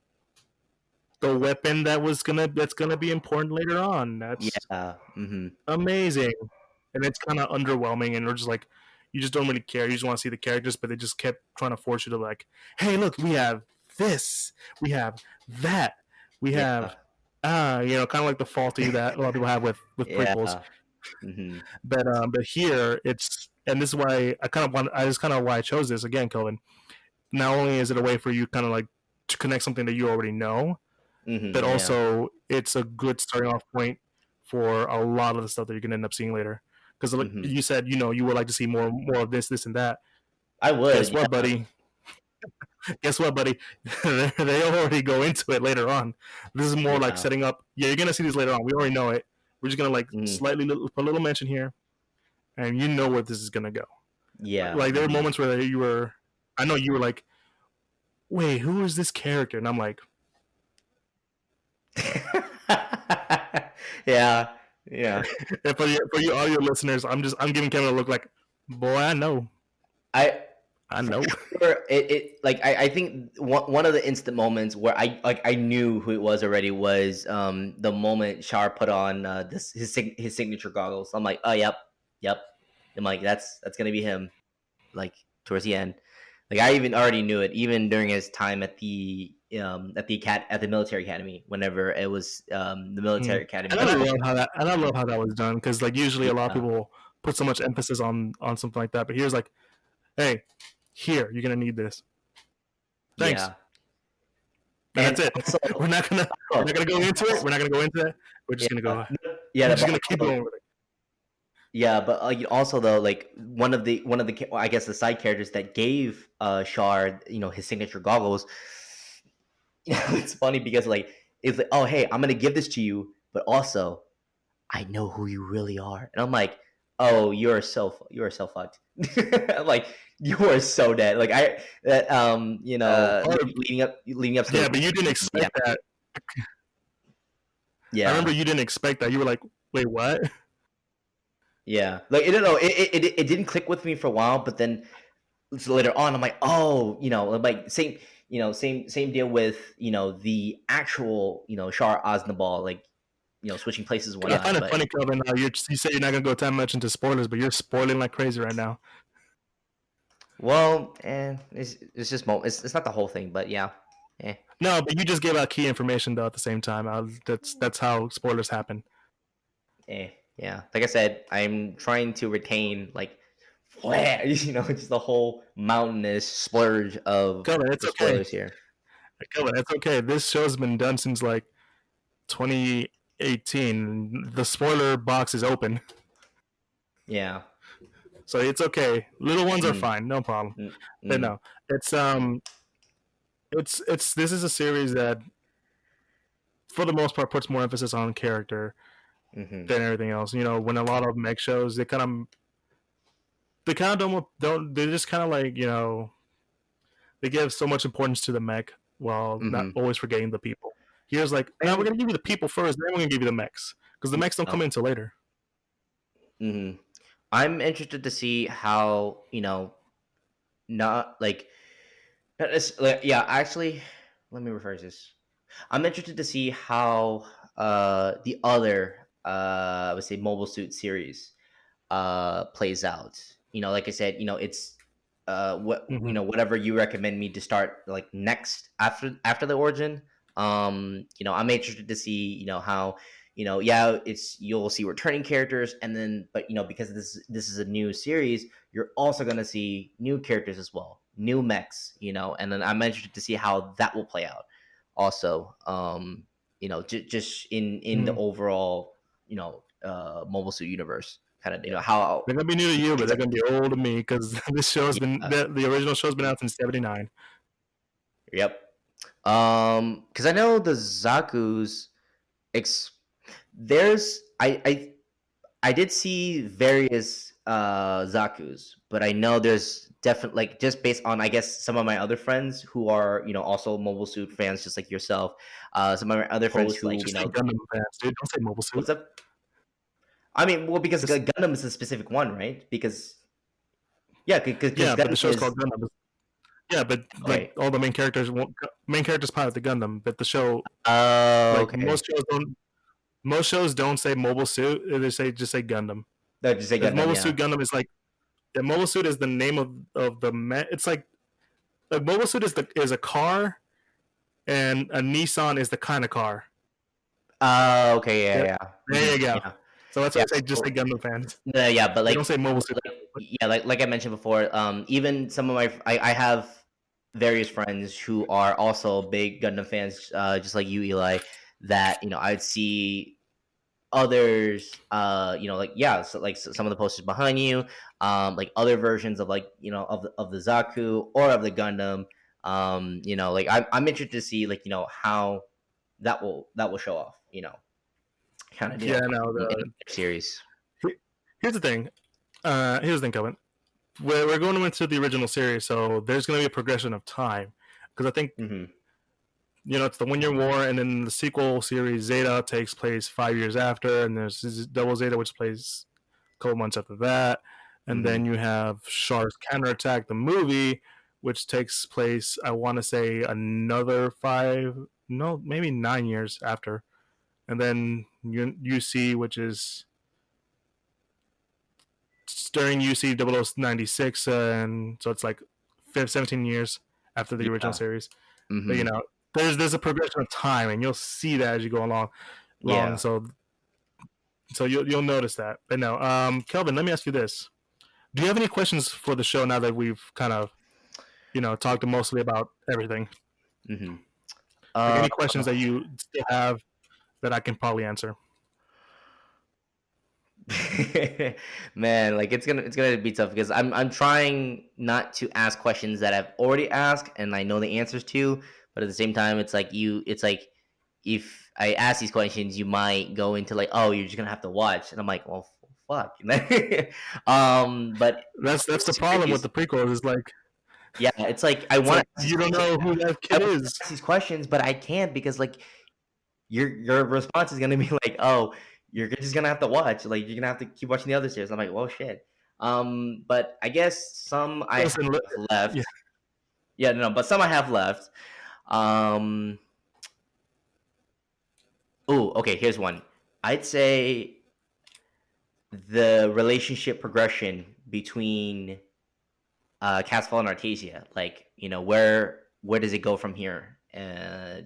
[SPEAKER 1] the weapon that's gonna be important later on. That's
[SPEAKER 2] Yeah. Hmm.
[SPEAKER 1] amazing, and it's kind of underwhelming, and we're just like, you just don't really care. You just want to see the characters, but they just kept trying to force you to like, hey, look, we have this, we have that, we have
[SPEAKER 2] Yeah.
[SPEAKER 1] kind of like the faulty that a lot of people have with prequels.
[SPEAKER 2] Yeah. Hmm.
[SPEAKER 1] But here it's, and this is why I just kind of why I chose this again, Kelvin. Not only is it a way for you kind of like to connect something that you already know,
[SPEAKER 2] Hmm.
[SPEAKER 1] but
[SPEAKER 2] Yeah.
[SPEAKER 1] also it's a good starting off point for a lot of the stuff that you're gonna end up seeing later. Because like
[SPEAKER 2] Hmm.
[SPEAKER 1] you said, you would like to see more of this, and that.
[SPEAKER 2] I
[SPEAKER 1] Guess
[SPEAKER 2] would.
[SPEAKER 1] what,
[SPEAKER 2] Yeah.
[SPEAKER 1] buddy? Guess what, buddy? They already go into it later on. This is more like
[SPEAKER 2] Yeah.
[SPEAKER 1] setting up. Yeah, you're gonna see these later on. We already know it. We're just gonna like
[SPEAKER 2] Hmm.
[SPEAKER 1] slightly put a little mention here, and you know where this is gonna go.
[SPEAKER 2] Yeah.
[SPEAKER 1] Like there were
[SPEAKER 2] Hmm.
[SPEAKER 1] moments where I know you were like, wait, who is this character? And I'm like,
[SPEAKER 2] Yeah. Yeah.
[SPEAKER 1] and for you audio listeners, I'm giving Kevin a look like, boy,
[SPEAKER 2] I
[SPEAKER 1] I
[SPEAKER 2] for
[SPEAKER 1] know.
[SPEAKER 2] sure it like I think one of the instant moments where I knew who it was already was the moment Shar put on his signature goggles. I'm like, oh yep, yep. I'm like that's gonna be him, like towards the end. Like I even already knew it, even during his time at the military academy. Whenever it was the
[SPEAKER 1] Mm.
[SPEAKER 2] military academy,
[SPEAKER 1] And I love how that, and I love how that was done because like usually a lot of
[SPEAKER 2] yeah,
[SPEAKER 1] people put so much emphasis on something like that, but here's like, hey, here you're gonna need this. Thanks,
[SPEAKER 2] yeah,
[SPEAKER 1] and
[SPEAKER 2] and
[SPEAKER 1] that's it.
[SPEAKER 2] also,
[SPEAKER 1] We're not gonna go into it.
[SPEAKER 2] also
[SPEAKER 1] We're not gonna go into that. We're just
[SPEAKER 2] yeah,
[SPEAKER 1] gonna go. We're
[SPEAKER 2] yeah,
[SPEAKER 1] just
[SPEAKER 2] but
[SPEAKER 1] gonna keep
[SPEAKER 2] also,
[SPEAKER 1] going with it.
[SPEAKER 2] yeah, but also though, like I guess the side characters that gave Shard, his signature goggles. It's funny because like it's like, oh hey, I'm gonna give this to you, but also I know who you really are, and I'm like, oh, you're so fucked. I'm like, you are so dead. Like I that leading up to
[SPEAKER 1] Yeah,
[SPEAKER 2] the
[SPEAKER 1] but you didn't
[SPEAKER 2] yeah,
[SPEAKER 1] expect that. I remember
[SPEAKER 2] yeah,
[SPEAKER 1] you didn't expect that. You were like, wait, what?
[SPEAKER 2] yeah. Like I don't know, it didn't click with me for a while, but then so later on, I'm like, oh, like same, same deal with the actual Shar Aznabal, like switching places and
[SPEAKER 1] I
[SPEAKER 2] whatnot.
[SPEAKER 1] find it
[SPEAKER 2] But
[SPEAKER 1] funny, Kelvin. You say you're not gonna go that much into spoilers, but you're spoiling like crazy right now.
[SPEAKER 2] well, it's just it's not the whole thing, but yeah, eh,
[SPEAKER 1] No, but you just gave out key information though at the same time. That's how spoilers happen.
[SPEAKER 2] yeah. Like I said, I'm trying to retain like, just the whole mountainous splurge of
[SPEAKER 1] Kelvin, it's
[SPEAKER 2] the
[SPEAKER 1] okay.
[SPEAKER 2] spoilers here.
[SPEAKER 1] Kelvin, it's okay. This show's been done since like 2018. The spoiler box is open,
[SPEAKER 2] Yeah.
[SPEAKER 1] so it's okay. Little ones are
[SPEAKER 2] Mm,
[SPEAKER 1] fine, no problem.
[SPEAKER 2] mm,
[SPEAKER 1] But
[SPEAKER 2] mm,
[SPEAKER 1] no, it's this is a series that, for the most part, puts more emphasis on character
[SPEAKER 2] mm-hmm.
[SPEAKER 1] than everything else. When a lot of mech shows, they kind of don't they just kind of like they give so much importance to the mech while not
[SPEAKER 2] Mm-hmm.
[SPEAKER 1] always forgetting the people. Here's like, now we're
[SPEAKER 2] And
[SPEAKER 1] gonna give you the people first, then we're gonna give you the mechs because the mechs don't
[SPEAKER 2] oh,
[SPEAKER 1] come in until later.
[SPEAKER 2] mm-hmm. I'm interested to see how not like like, yeah, actually, let me rephrase this. I'm interested to see how the other I would say Mobile Suit series plays out. Like I said, it's
[SPEAKER 1] Mm-hmm.
[SPEAKER 2] whatever you recommend me to start like next after the origin. I'm interested to see how yeah, it's you'll see returning characters, and then but because this is a new series, you're also gonna see new characters as well, new mechs, and then I'm interested to see how that will play out. Also, just in the
[SPEAKER 1] Mm-hmm.
[SPEAKER 2] overall Mobile Suit universe kind of how
[SPEAKER 1] They're gonna be new to you, but
[SPEAKER 2] things
[SPEAKER 1] they're
[SPEAKER 2] are.
[SPEAKER 1] gonna be old to me because this show's been
[SPEAKER 2] Yeah,
[SPEAKER 1] the original show's been out since '79.
[SPEAKER 2] yep. Because I know the Zaku's ex. There's I did see various Zaku's, but I know there's definitely like just based on I guess some of my other friends who are also Mobile Suit fans just like yourself. Some of my other friends
[SPEAKER 1] Post like
[SPEAKER 2] who
[SPEAKER 1] just say Gundam fans, dude. Don't say Mobile Suit.
[SPEAKER 2] what's up? I mean, well, because
[SPEAKER 1] Just
[SPEAKER 2] Gundam is a specific one, right? Because yeah, because
[SPEAKER 1] yeah, but the
[SPEAKER 2] Gundam
[SPEAKER 1] show's
[SPEAKER 2] is
[SPEAKER 1] called Gundam. Yeah, but like
[SPEAKER 2] okay.
[SPEAKER 1] all the main characters pilot the Gundam, but the show,
[SPEAKER 2] Oh,
[SPEAKER 1] like
[SPEAKER 2] okay.
[SPEAKER 1] most shows don't say Mobile Suit. They just say Gundam.
[SPEAKER 2] No, just say
[SPEAKER 1] Because
[SPEAKER 2] Gundam.
[SPEAKER 1] Mobile
[SPEAKER 2] Yeah.
[SPEAKER 1] Suit Gundam is like, yeah, Mobile Suit is the name of the It's like Mobile Suit is a car, and a Nissan is the kind of car.
[SPEAKER 2] Oh, okay.
[SPEAKER 1] Yeah,
[SPEAKER 2] Yeah, yeah.
[SPEAKER 1] there you go.
[SPEAKER 2] Yeah.
[SPEAKER 1] So that's why
[SPEAKER 2] Yeah.
[SPEAKER 1] I say just say
[SPEAKER 2] So,
[SPEAKER 1] Gundam fans.
[SPEAKER 2] no, yeah, but
[SPEAKER 1] They don't say Mobile
[SPEAKER 2] but
[SPEAKER 1] Suit.
[SPEAKER 2] yeah, like I mentioned before, even some of I have various friends who are also big Gundam fans, just like you, Eli. That I'd see others, like yeah, so like some of the posters behind you, like other versions of like of the Zaku or of the Gundam. Like I'm interested to see like how that will show off, kind of
[SPEAKER 1] Yeah,
[SPEAKER 2] deal
[SPEAKER 1] no.
[SPEAKER 2] in the series.
[SPEAKER 1] Here's the thing. Here's the thing, Kevin. We're going into the original series, so there's going to be a progression of time. Because I think
[SPEAKER 2] Mm-hmm.
[SPEAKER 1] it's the 1 Year War, and then the sequel series Zeta takes place 5 years after, and there's Double Zeta, which plays a couple months after that, and
[SPEAKER 2] Mm-hmm.
[SPEAKER 1] then you have Char's Counterattack, the movie, which takes place, I want to say, another five, no, maybe 9 years after, and then UC, which is during UC 0096, and so it's like 17 years after the original
[SPEAKER 2] Yeah.
[SPEAKER 1] series. But
[SPEAKER 2] Mm-hmm.
[SPEAKER 1] there's a progression of time, and you'll see that as you go along.
[SPEAKER 2] Yeah.
[SPEAKER 1] So you'll notice that. But no, Kelvin, let me ask you this: do you have any questions for the show now that we've kind of talked mostly about everything?
[SPEAKER 2] Mm-hmm.
[SPEAKER 1] Like
[SPEAKER 2] Uh,
[SPEAKER 1] any questions that you still have that I can probably answer?
[SPEAKER 2] Man, like it's gonna be tough because I'm trying not to ask questions that I've already asked and I know the answers to, but at the same time, it's like if I ask these questions, you might go into like, oh, you're just gonna have to watch, and I'm like, well, fuck. But
[SPEAKER 1] That's
[SPEAKER 2] I'm
[SPEAKER 1] the problem with
[SPEAKER 2] serious.
[SPEAKER 1] the prequels. Is like
[SPEAKER 2] Yeah, it's like I
[SPEAKER 1] it's
[SPEAKER 2] want
[SPEAKER 1] like
[SPEAKER 2] to ask these
[SPEAKER 1] you don't
[SPEAKER 2] questions.
[SPEAKER 1] know who that
[SPEAKER 2] I
[SPEAKER 1] kid
[SPEAKER 2] want to
[SPEAKER 1] is.
[SPEAKER 2] ask these questions, but I can't because like your response is gonna be like, oh, you're just gonna have to watch. Like you're gonna have to keep watching the other series. I'm like, well, shit. But I guess some I have
[SPEAKER 1] Listen,
[SPEAKER 2] left.
[SPEAKER 1] yeah.
[SPEAKER 2] Yeah, no, but some I have left. Um. Oh, okay. Here's one. I'd say the relationship progression between Castle and Artesia. Like, where does it go from here?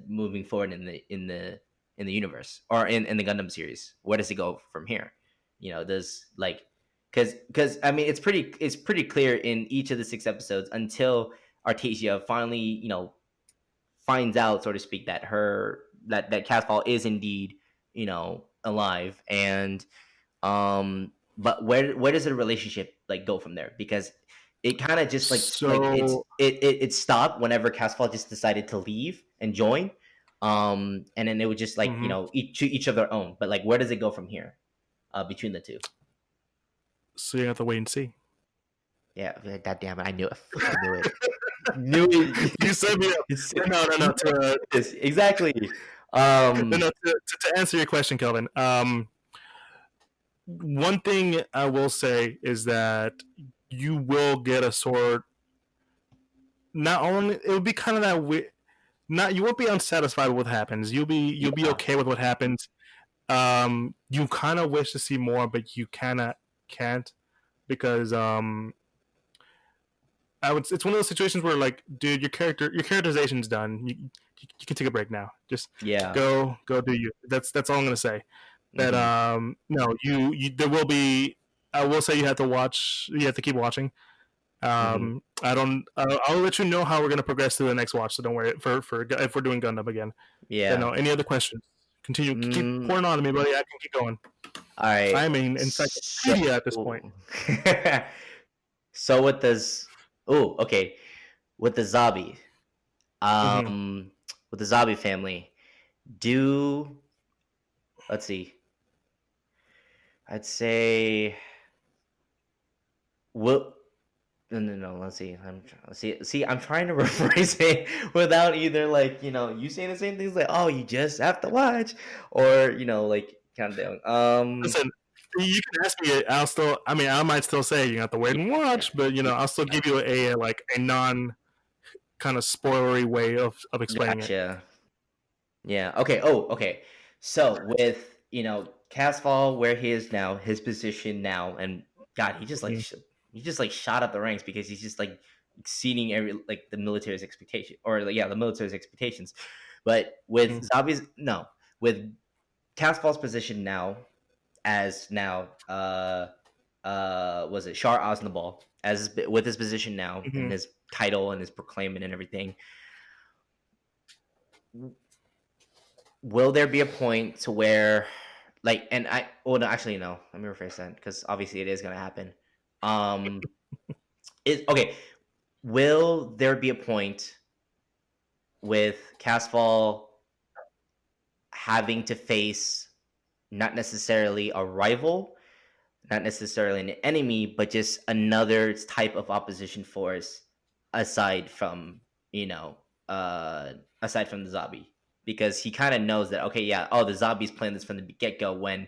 [SPEAKER 2] Moving forward in the universe or in the Gundam series, where does it go from here? Does like because I mean it's pretty clear in each of the 6 episodes until Artesia finally finds out, so to speak, that that Castle is indeed alive. And but where does the relationship like go from there? Because it kind of just like
[SPEAKER 1] So
[SPEAKER 2] it stopped whenever Casfall just decided to leave and join. And then it would just like
[SPEAKER 1] mhm.
[SPEAKER 2] each of their own. But like, where does it go from here? Between the two.
[SPEAKER 1] So you have to wait and see.
[SPEAKER 2] Yeah, god damn it, I knew it. I fucking knew it. Knew it.
[SPEAKER 1] You set me up.
[SPEAKER 2] It's,
[SPEAKER 1] No.
[SPEAKER 2] exactly.
[SPEAKER 1] To answer your question, Kelvin. One thing I will say is that you will get a sort. Not only it will be kind of that way. Not you won't be unsatisfied with what happens. You'll be
[SPEAKER 2] Yeah.
[SPEAKER 1] okay with what happens. You kind of wish to see more, but you kind of can't because it's one of those situations where like, dude, your characterization's done. You can take a break now. Just
[SPEAKER 2] Yeah.
[SPEAKER 1] go do you. That's all I'm gonna say. That
[SPEAKER 2] Hmm.
[SPEAKER 1] no, you there will be. I will say you have to watch. You have to keep watching.
[SPEAKER 2] Hmm.
[SPEAKER 1] I don't. I'll let you know how we're gonna progress to the next watch. So don't worry for if we're doing Gundam again. But
[SPEAKER 2] Yeah.
[SPEAKER 1] no, any other questions? Continue. Keep
[SPEAKER 2] Mm,
[SPEAKER 1] pouring on to me, buddy. I can keep going.
[SPEAKER 2] all right.
[SPEAKER 1] I'm an
[SPEAKER 2] So,
[SPEAKER 1] encyclopedia at this point.
[SPEAKER 2] so with this, oh, okay, with the Zabi,
[SPEAKER 1] Mm-hmm.
[SPEAKER 2] um, with the Zabi family, do let's see, I'd say, will no. Let's see. I'm trying to rephrase it without either like you saying the same things like, oh, you just have to watch, or like kind of down.
[SPEAKER 1] Listen, you can ask me. I'll still. I mean, I might still say you have to wait and watch, but I'll still give you like a non kind of spoilery way of explaining it.
[SPEAKER 2] Gotcha. Yeah. Okay. Oh, okay. So with Casfall, where he is now, his position now, and God,
[SPEAKER 1] Mm-hmm.
[SPEAKER 2] he just like shot up the ranks because he's just like exceeding every like the military's expectation, or like, yeah, the military's expectations. But with Zabi's no, with Casfall's position now, as now was it Shar Osnabal, with his position now
[SPEAKER 1] Mm-hmm.
[SPEAKER 2] and his title and his proclaimment and everything, will there be a point to where like, and I well no, actually no, let me rephrase that because obviously it is going to happen. Is okay, will there be a point with Casfall having to face not necessarily a rival, not necessarily an enemy, but just another type of opposition force aside from you know aside from the zombie, because he kind of knows that, okay, yeah, oh, the zombies planned this from the get-go when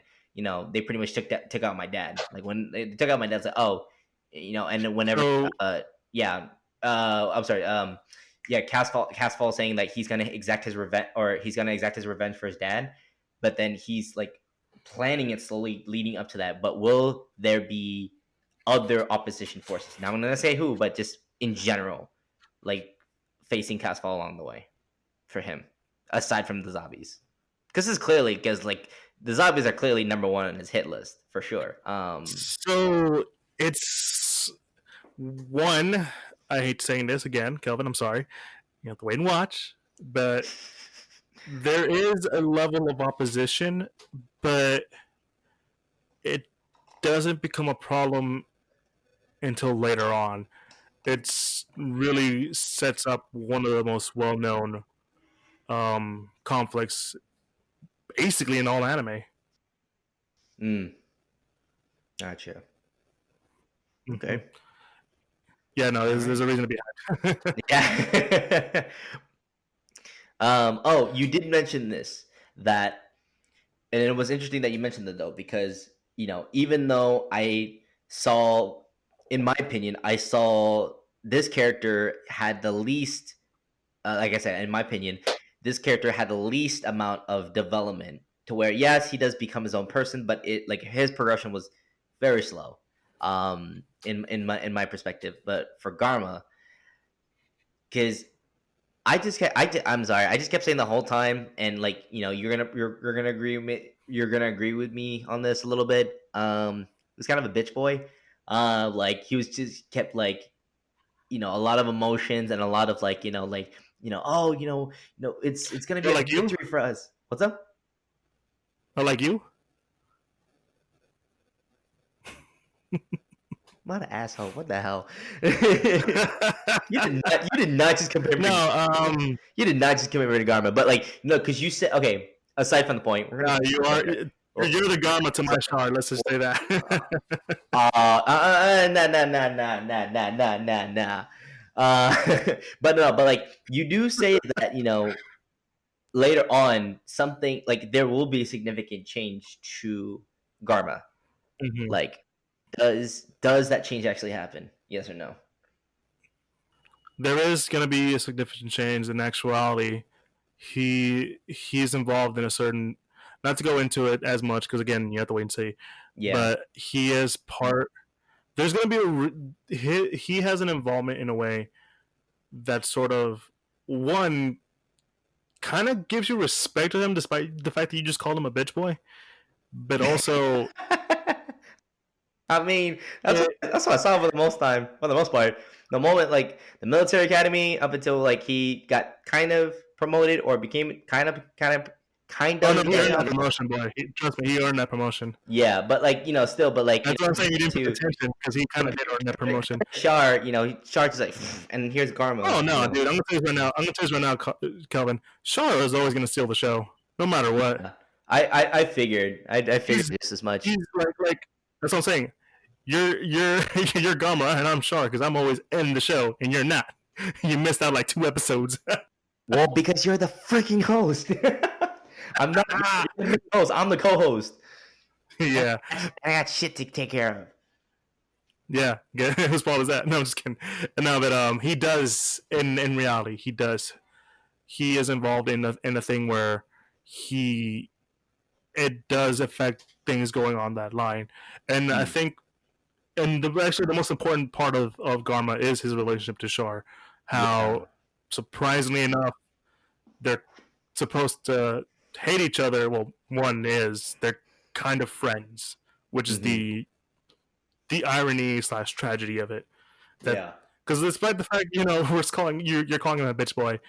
[SPEAKER 2] they pretty much took out my dad. Like when they took out my dad's like, oh, and then whenever
[SPEAKER 1] So
[SPEAKER 2] yeah, I'm sorry, yeah, Casfall saying that he's gonna exact his revenge, or he's gonna exact his revenge for his dad, but then he's like planning it slowly leading up to that. But will there be other opposition forces? Now I'm not gonna say who, but just in general. like facing castfall along the way for him, aside from the zombies? Because it's clearly because like the zombies are clearly number one on his hit list for sure.
[SPEAKER 1] So it's one. I hate saying this again, Kelvin. I'm sorry. You have to wait and watch, but there is a level of opposition, but it doesn't become a problem until later on. It's really sets up one of the most well-known conflicts, basically in all anime.
[SPEAKER 2] Gotcha.
[SPEAKER 1] Mm-hmm.
[SPEAKER 2] Okay.
[SPEAKER 1] Yeah, no, there's a reason to be hyped.
[SPEAKER 2] Yeah. Oh, you did mention this that, and it was interesting that you mentioned that though, because even though I saw, in my opinion, I saw this character had the least, like I said, in my opinion, this character had the least amount of development to where yes, he does become his own person, but it like his progression was very slow. In my perspective, but for Garma, because I'm sorry. I just kept saying the whole time, and like you're gonna agree with me. You're gonna agree with me on this a little bit. He was kind of a bitch boy. Like he was just kept like a lot of emotions and a lot of like oh it's gonna be a
[SPEAKER 1] Like you?
[SPEAKER 2] victory for us. What's up?
[SPEAKER 1] Or like you?
[SPEAKER 2] What an asshole! What the hell? You did not just compare me.
[SPEAKER 1] No,
[SPEAKER 2] You did not just compare me to Garma, but like no, because you said okay. Aside from the point, we're gonna.
[SPEAKER 1] you are. You're the Garma to my Char. Let's just say that.
[SPEAKER 2] Nah. But no, but like you do say that later on something like there will be a significant change to Garma.
[SPEAKER 1] Mm-hmm.
[SPEAKER 2] Like, does that change actually happen? Yes or no?
[SPEAKER 1] There is going to be a significant change. In actuality, he's involved in a certain. Not to go into it as much because again, you have to wait and see.
[SPEAKER 2] Yeah.
[SPEAKER 1] But he is part. There's going to be he has an involvement in a way that sort of one kind of gives you respect to him, despite the fact that you just called him a bitch boy. But also,
[SPEAKER 2] I mean, that's what I saw for the most part. The moment like the military academy up until like he got kind of promoted or became kind of.
[SPEAKER 1] Oh no, he earned that promotion, boy. Trust me, he earned that promotion.
[SPEAKER 2] Yeah, but like still, but like
[SPEAKER 1] that's what I'm saying. You didn't pay attention because he kind of did earn that promotion.
[SPEAKER 2] Char, Char's like, and here's Garma.
[SPEAKER 1] Oh no, dude! I'm gonna tell you right now. Kelvin. Char is always gonna steal the show, no matter what.
[SPEAKER 2] Yeah. I figured. I figured just as much.
[SPEAKER 1] He's like that's what I'm saying. You're you're Garma and I'm Char because I'm always in the show and you're not. You missed out like 2 episodes.
[SPEAKER 2] Well, because you're the freaking host. I'm not the host. I'm the co-host.
[SPEAKER 1] Yeah.
[SPEAKER 2] I got shit to take care of.
[SPEAKER 1] Yeah. Whose fault is that? No, I'm just kidding. No, but he does in reality. He does. He is involved in a thing where it does affect things going on that line, and I think, and actually the most important part of Garma is his relationship to Char. How surprisingly enough, they're supposed to hate each other. Well, one is they're kind of friends, which is the irony / tragedy of it. Because despite the fact we're calling you're calling him a bitch boy,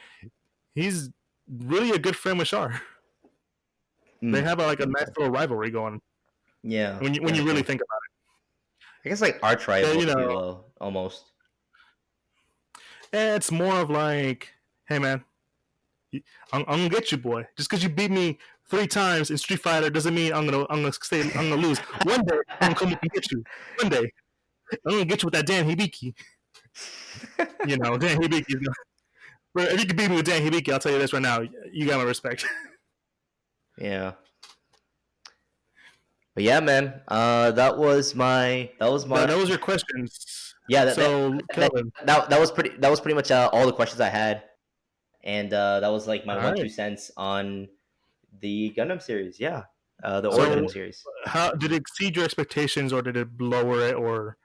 [SPEAKER 1] he's really a good friend with Char. They have a nice little rivalry going.
[SPEAKER 2] Yeah.
[SPEAKER 1] When you really think about it,
[SPEAKER 2] I guess like arch rival, almost.
[SPEAKER 1] It's more of like, hey man, I'm gonna get you, boy. Just because you beat me 3 times in Street Fighter doesn't mean I'm gonna lose. One day I'm gonna come and get you. One day I'm gonna get you with that Dan Hibiki. Dan Hibiki. But if you can beat me with Dan Hibiki, I'll tell you this right now, you got my respect.
[SPEAKER 2] Yeah. But yeah, man. That was your
[SPEAKER 1] questions.
[SPEAKER 2] Yeah.
[SPEAKER 1] That
[SPEAKER 2] was pretty much all the questions I had, and that was like my 1-2 cents on the Gundam series. Yeah. The Origin series.
[SPEAKER 1] How did it exceed your expectations, or did it lower it, or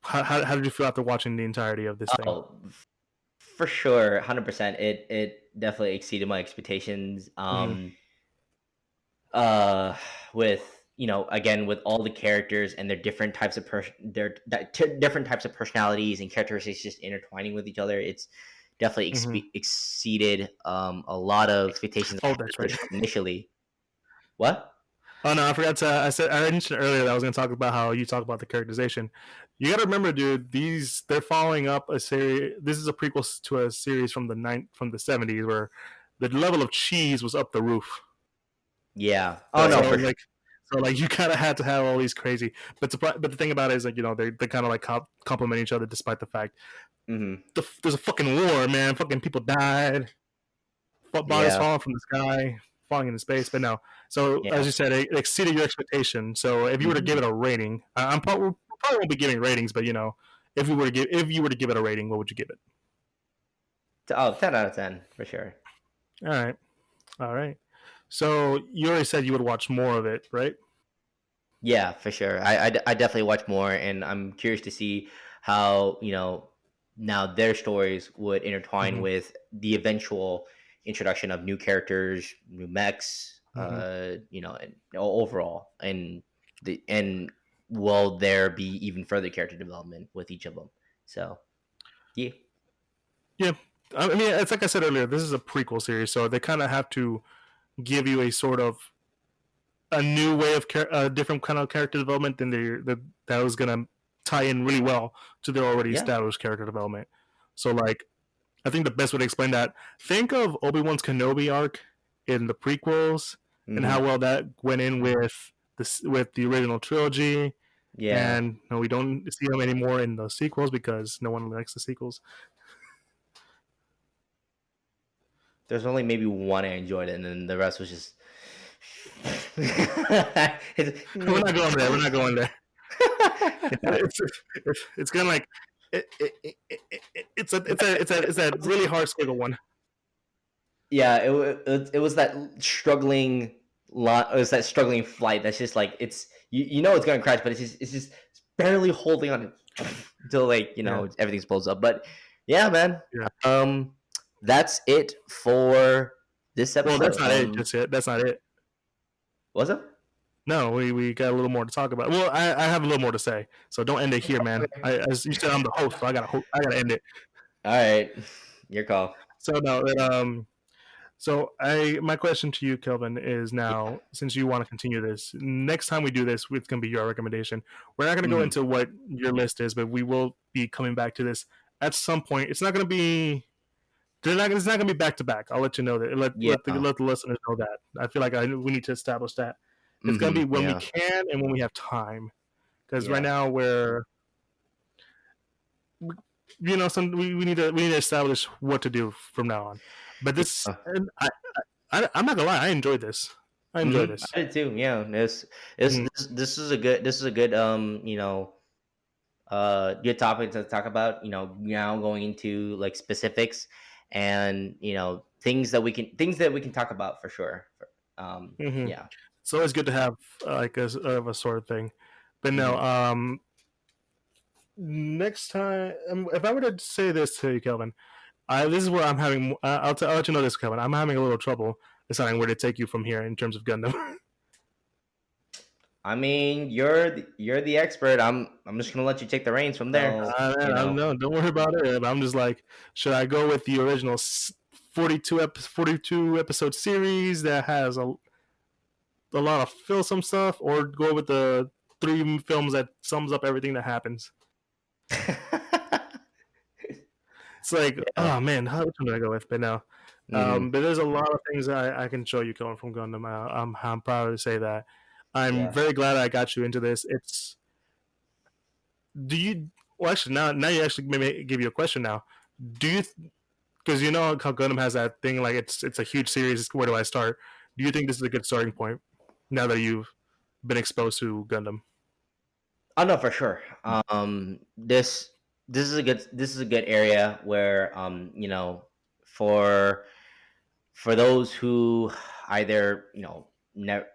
[SPEAKER 1] how did you feel after watching the entirety of this thing?
[SPEAKER 2] for sure, 100%. It definitely exceeded my expectations.
[SPEAKER 1] Hmm.
[SPEAKER 2] Uh, with again, with all the characters and their different types of different types of personalities and characteristics just intertwining with each other. It's definitely
[SPEAKER 1] Hmm.
[SPEAKER 2] exceeded a lot of expectations I
[SPEAKER 1] Oh,
[SPEAKER 2] had
[SPEAKER 1] that's right.
[SPEAKER 2] with initially. What?
[SPEAKER 1] Oh no, I forgot to. I mentioned earlier that I was going to talk about how you talk about the characterization. You got to remember, dude. They're following up a series. This is a prequel to a series from the 70s where the level of cheese was up the roof.
[SPEAKER 2] Yeah. Oh
[SPEAKER 1] So
[SPEAKER 2] no,
[SPEAKER 1] so
[SPEAKER 2] for sure.
[SPEAKER 1] like so like you kind of had to have all these crazy. But the thing about it is like they kind of like complement each other despite the fact
[SPEAKER 2] Hmm.
[SPEAKER 1] there's a fucking war, man. Fucking people died. Bodies
[SPEAKER 2] Yeah.
[SPEAKER 1] falling from the sky, falling into space. But no. So as
[SPEAKER 2] Yeah.
[SPEAKER 1] you said, it exceeded your expectation. So if you were to give
[SPEAKER 2] Hmm.
[SPEAKER 1] it a rating, we probably won't be giving ratings, but if you were to give it a rating, what would you give it?
[SPEAKER 2] Oh, 10 out of 10 for sure.
[SPEAKER 1] All right, all right. So you already said you would watch more of it, right?
[SPEAKER 2] Yeah, for sure. I definitely watch more, and I'm curious to see how now their stories would intertwine
[SPEAKER 1] Mm-hmm.
[SPEAKER 2] with the eventual introduction of new characters, new mechs,
[SPEAKER 1] Mm-hmm.
[SPEAKER 2] and overall, and will there be even further character development with each of them? So yeah.
[SPEAKER 1] Yeah, I mean, it's like I said earlier. This is a prequel series, so they kind of have to give you a sort of a new way of a different kind of character development than that was gonna tie in really well to their already
[SPEAKER 2] Yeah.
[SPEAKER 1] established character development. So like, I think the best way to explain that, think of Obi-Wan's Kenobi arc in the prequels and
[SPEAKER 2] Hmm.
[SPEAKER 1] how well that went in with the original trilogy.
[SPEAKER 2] Yeah.
[SPEAKER 1] And no, we don't see him anymore in the sequels because no one likes the sequels.
[SPEAKER 2] There's only maybe one I enjoyed, and then the rest was just.
[SPEAKER 1] We're not going there. We're not going there. It's kind of like it's a really hard squiggle one.
[SPEAKER 2] Yeah, it was that struggling lot. It was that struggling flight. That's just like you know it's gonna crash, but it's just barely holding on until like
[SPEAKER 1] Yeah,
[SPEAKER 2] everything explodes up. But yeah, man.
[SPEAKER 1] yeah.
[SPEAKER 2] Um, that's it for this
[SPEAKER 1] Well, that's
[SPEAKER 2] episode.
[SPEAKER 1] not it just yet. That's not it.
[SPEAKER 2] Was it?
[SPEAKER 1] No, we got a little more to talk about. Well, I have a little more to say, so don't end it here, man. As you said, I'm the host, so I gotta end it.
[SPEAKER 2] All right, your call.
[SPEAKER 1] So no, so my question to you, Kelvin, is
[SPEAKER 2] Yeah.
[SPEAKER 1] now since you want to continue this, next time we do this, it's gonna be your recommendation. We're not gonna go
[SPEAKER 2] Mhm.
[SPEAKER 1] into what your list is, but we will be coming back to this at some point. It's not gonna be. It's not gonna be back to back. I'll let you know that.
[SPEAKER 2] Yeah.
[SPEAKER 1] Let the listeners know that. I feel like we need to establish that. It's gonna be
[SPEAKER 2] Mhm.
[SPEAKER 1] when we
[SPEAKER 2] Yeah.
[SPEAKER 1] can and when we have time. Because right
[SPEAKER 2] Yeah.
[SPEAKER 1] now we need to establish what to do from now on. But this,
[SPEAKER 2] Yeah.
[SPEAKER 1] and I'm not gonna lie, I enjoyed this. I enjoyed
[SPEAKER 2] Mhm.
[SPEAKER 1] this.
[SPEAKER 2] I did too. Yeah. This
[SPEAKER 1] Mm-hmm.
[SPEAKER 2] this is a good good topic to talk about. Now going into like specifics and things that we can talk about for sure.
[SPEAKER 1] Mm-hmm.
[SPEAKER 2] Yeah.
[SPEAKER 1] It's always good to have like of a sort of thing. But no,
[SPEAKER 2] Hmm.
[SPEAKER 1] next time, if I were to say this to you, Kelvin, this is where I'm having. I'll let you know this, Kelvin. I'm having a little trouble deciding where to take you from here in terms of Gundam.
[SPEAKER 2] I mean, you're the expert. I'm just gonna let you take the reins from there.
[SPEAKER 1] Man,
[SPEAKER 2] You
[SPEAKER 1] I
[SPEAKER 2] know.
[SPEAKER 1] know. Don't worry about it. I'm just like, should I go with the original 42 episode series that has a lot of some stuff, or go with the 3 films that sums up everything that happens? It's like,
[SPEAKER 2] Yeah.
[SPEAKER 1] oh man, which one do I go with? But no,
[SPEAKER 2] Hmm.
[SPEAKER 1] but there's a lot of things I can show you coming from Gundam. I'm proud to say that. I'm
[SPEAKER 2] Yeah.
[SPEAKER 1] very glad I got you into this. Do you? Well, actually, now you actually made me give you a question. Now, do you? Because you know how Gundam has that thing like it's a huge series. Where do I start? Do you think this is a good starting point now that you've been exposed to Gundam?
[SPEAKER 2] Oh no, for sure. This is a good area where for those who either never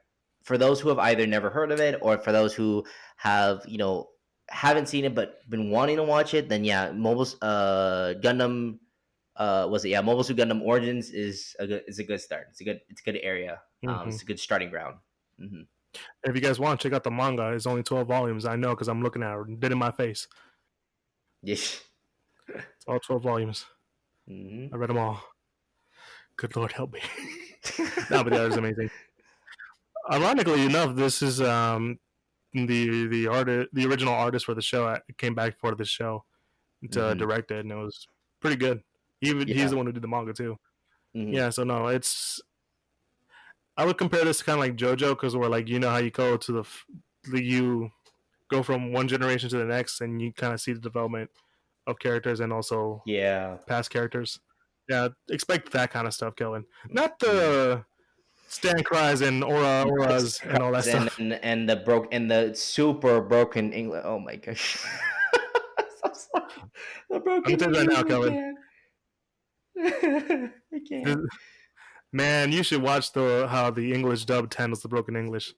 [SPEAKER 2] for those who have either never heard of it, or for those who have haven't seen it but been wanting to watch it, then yeah, mobile Gundam was it? Yeah, Mobile Suit Gundam Origins is a good start. It's a good area.
[SPEAKER 1] Mm-hmm.
[SPEAKER 2] It's a good starting ground. Mm-hmm.
[SPEAKER 1] If you guys want, check out the manga. It's only 12 volumes. I know because I'm looking at it. Dead in my face.
[SPEAKER 2] Yes.
[SPEAKER 1] It's all 12 volumes.
[SPEAKER 2] Mm-hmm.
[SPEAKER 1] I read them all. Good Lord help me. No, but that was amazing. Ironically enough, this is the original artist for the show came back for the show to
[SPEAKER 2] Mm-hmm.
[SPEAKER 1] direct it, and it was pretty good. He's
[SPEAKER 2] Yeah.
[SPEAKER 1] the one who did the manga too.
[SPEAKER 2] Mm-hmm.
[SPEAKER 1] Yeah, so no, it's I would compare this to kind of like JoJo because we're like how you go to you go from one generation to the next, and you kind of see the development of characters and also
[SPEAKER 2] Yeah.
[SPEAKER 1] past characters. Yeah, expect that kind of stuff, Kelvin. Not
[SPEAKER 2] Mm.
[SPEAKER 1] the Stan cries and auras and all that stuff.
[SPEAKER 2] And the super broken English. Oh my gosh. So sorry. The
[SPEAKER 1] I'm
[SPEAKER 2] broken
[SPEAKER 1] gonna tell you right
[SPEAKER 2] English.
[SPEAKER 1] now,
[SPEAKER 2] I
[SPEAKER 1] Kelvin.
[SPEAKER 2] can't. I can't.
[SPEAKER 1] Man, you should watch the how the English dub handles the broken English.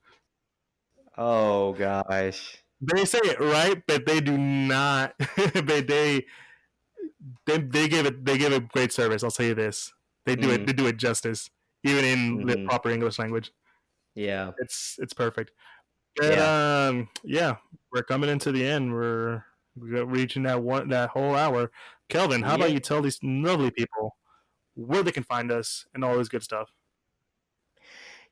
[SPEAKER 2] Oh gosh.
[SPEAKER 1] They say it right, but they do not. But they give it great service. I'll tell you this.
[SPEAKER 2] Mm.
[SPEAKER 1] They do it justice, even in the
[SPEAKER 2] Mm-hmm.
[SPEAKER 1] proper English language.
[SPEAKER 2] Yeah.
[SPEAKER 1] It's perfect. But
[SPEAKER 2] Yeah.
[SPEAKER 1] yeah, we're coming into the end. We're reaching that whole hour. Kelvin, how about
[SPEAKER 2] Yeah.
[SPEAKER 1] you tell these lovely people where they can find us and all this good stuff?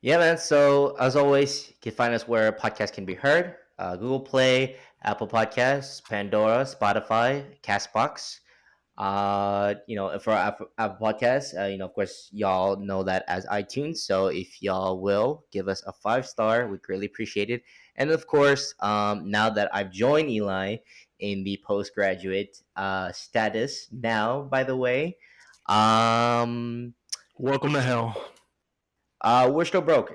[SPEAKER 2] Yeah, man. So as always, you can find us where podcasts can be heard: Google Play, Apple Podcasts, Pandora, Spotify, Castbox. For Apple Podcasts, of course, y'all know that as iTunes. So if y'all will give us a 5-star, we greatly appreciate it. And of course, now that I've joined Eli in the postgraduate status, now, by the way, um,
[SPEAKER 1] Welcome to hell.
[SPEAKER 2] we're still broke.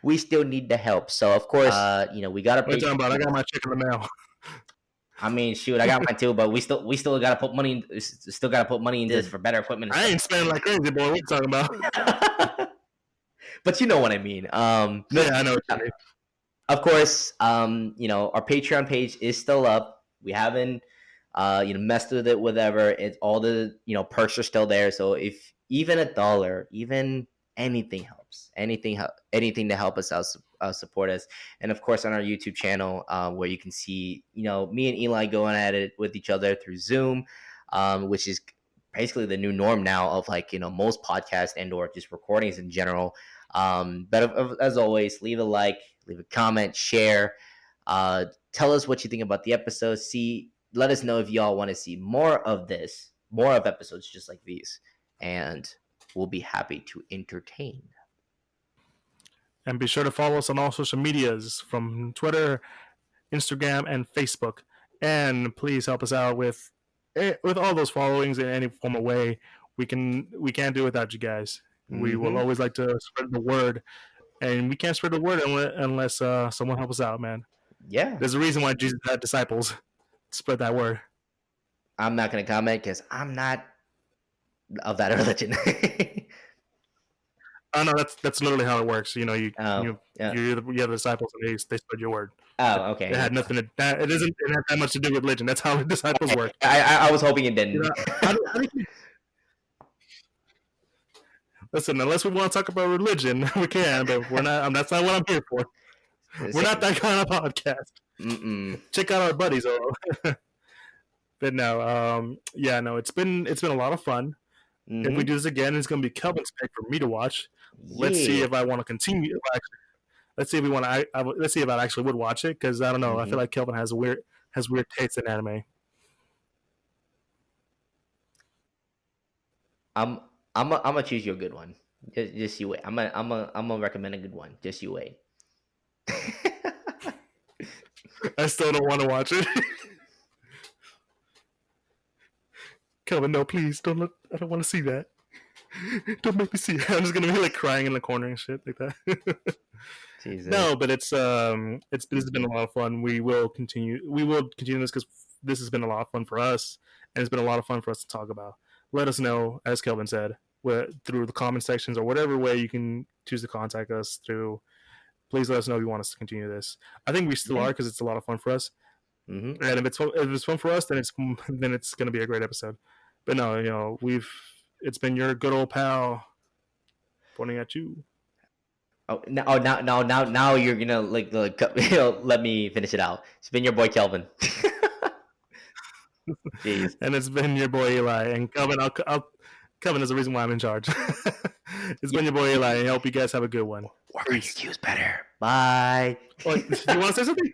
[SPEAKER 2] We still need the help. So of course, we got our
[SPEAKER 1] What are you talking
[SPEAKER 2] Patreon.
[SPEAKER 1] about? I got my check in the mail.
[SPEAKER 2] I mean, shoot, I got mine too, but we still gotta put money. Still gotta put money into this for better equipment.
[SPEAKER 1] I ain't spending like crazy, boy. What you talking about?
[SPEAKER 2] But you know what I mean.
[SPEAKER 1] Yeah, I know what you mean.
[SPEAKER 2] Of course, our Patreon page is still up. We haven't, messed with it, whatever. It's all the perks are still there. So if even $1, even anything helps. Anything to help us out, support us. And of course, on our YouTube channel, where you can see, me and Eli going at it with each other through Zoom, which is basically the new norm now of most podcasts and or just recordings in general. But as always, leave a like, leave a comment, share. Tell us what you think about the episode. Let us know if y'all want to see more of this, more of episodes just like these, and we'll be happy to entertain.
[SPEAKER 1] And be sure to follow us on all social medias from Twitter, Instagram, and Facebook. And please help us out with all those followings in any form of way. We can't do it without you guys. We will always like to spread the word, and we can't spread the word unless someone helps us out, man.
[SPEAKER 2] Yeah.
[SPEAKER 1] There's a reason why Jesus had disciples. Spread that word.
[SPEAKER 2] I'm not going to comment because I'm not of that religion.
[SPEAKER 1] Oh no, that's literally how it works. You
[SPEAKER 2] Yeah.
[SPEAKER 1] you have the disciples and they spread your word.
[SPEAKER 2] Oh, okay.
[SPEAKER 1] It had nothing to it didn't have that much to do with religion. That's how the disciples
[SPEAKER 2] Okay.
[SPEAKER 1] work.
[SPEAKER 2] I was hoping it didn't.
[SPEAKER 1] How do you, listen, unless we want to talk about religion, we can, but we're not. That's not what I'm here for. We're not that kind of podcast.
[SPEAKER 2] Mm-mm.
[SPEAKER 1] Check out our buddies, though. But no, yeah, no, it's been a lot of fun.
[SPEAKER 2] Mm-hmm.
[SPEAKER 1] If we do this again, it's gonna be Kelvin's pick for me to watch. Let's see if I want to continue. Let's see if we want to. Let's see if I actually would watch it because I don't know. I feel like Kelvin has weird taste in anime.
[SPEAKER 2] I'm gonna choose you a good one. Just you wait. I'm gonna recommend a good one. Just you wait.
[SPEAKER 1] I still don't want to watch it. Kelvin, no, please don't. I don't want to see that. Don't make me see it. I'm just gonna be like crying in the corner and shit like that.
[SPEAKER 2] Jesus.
[SPEAKER 1] No, but this has been a lot of fun. We will continue this because this has been a lot of fun for us, and it's been a lot of fun for us to talk about. Let us know, as Kelvin said, through the comment sections or whatever way you can choose to contact us through. Please let us know if you want us to continue this. I think we still are because it's a lot of fun for us. And if it's fun for us, then it's going to be a great episode. But no, it's been your good old pal pointing at you.
[SPEAKER 2] Now you're gonna let me finish it out. It's been your boy Kelvin. Jeez.
[SPEAKER 1] And it's been your boy Eli. And Kelvin, Kelvin is the reason why I'm in charge. It's
[SPEAKER 2] Yeah.
[SPEAKER 1] been your boy Eli. I hope you guys have a good one.
[SPEAKER 2] Work on your cues better. Bye.
[SPEAKER 1] Oh, you want to say something?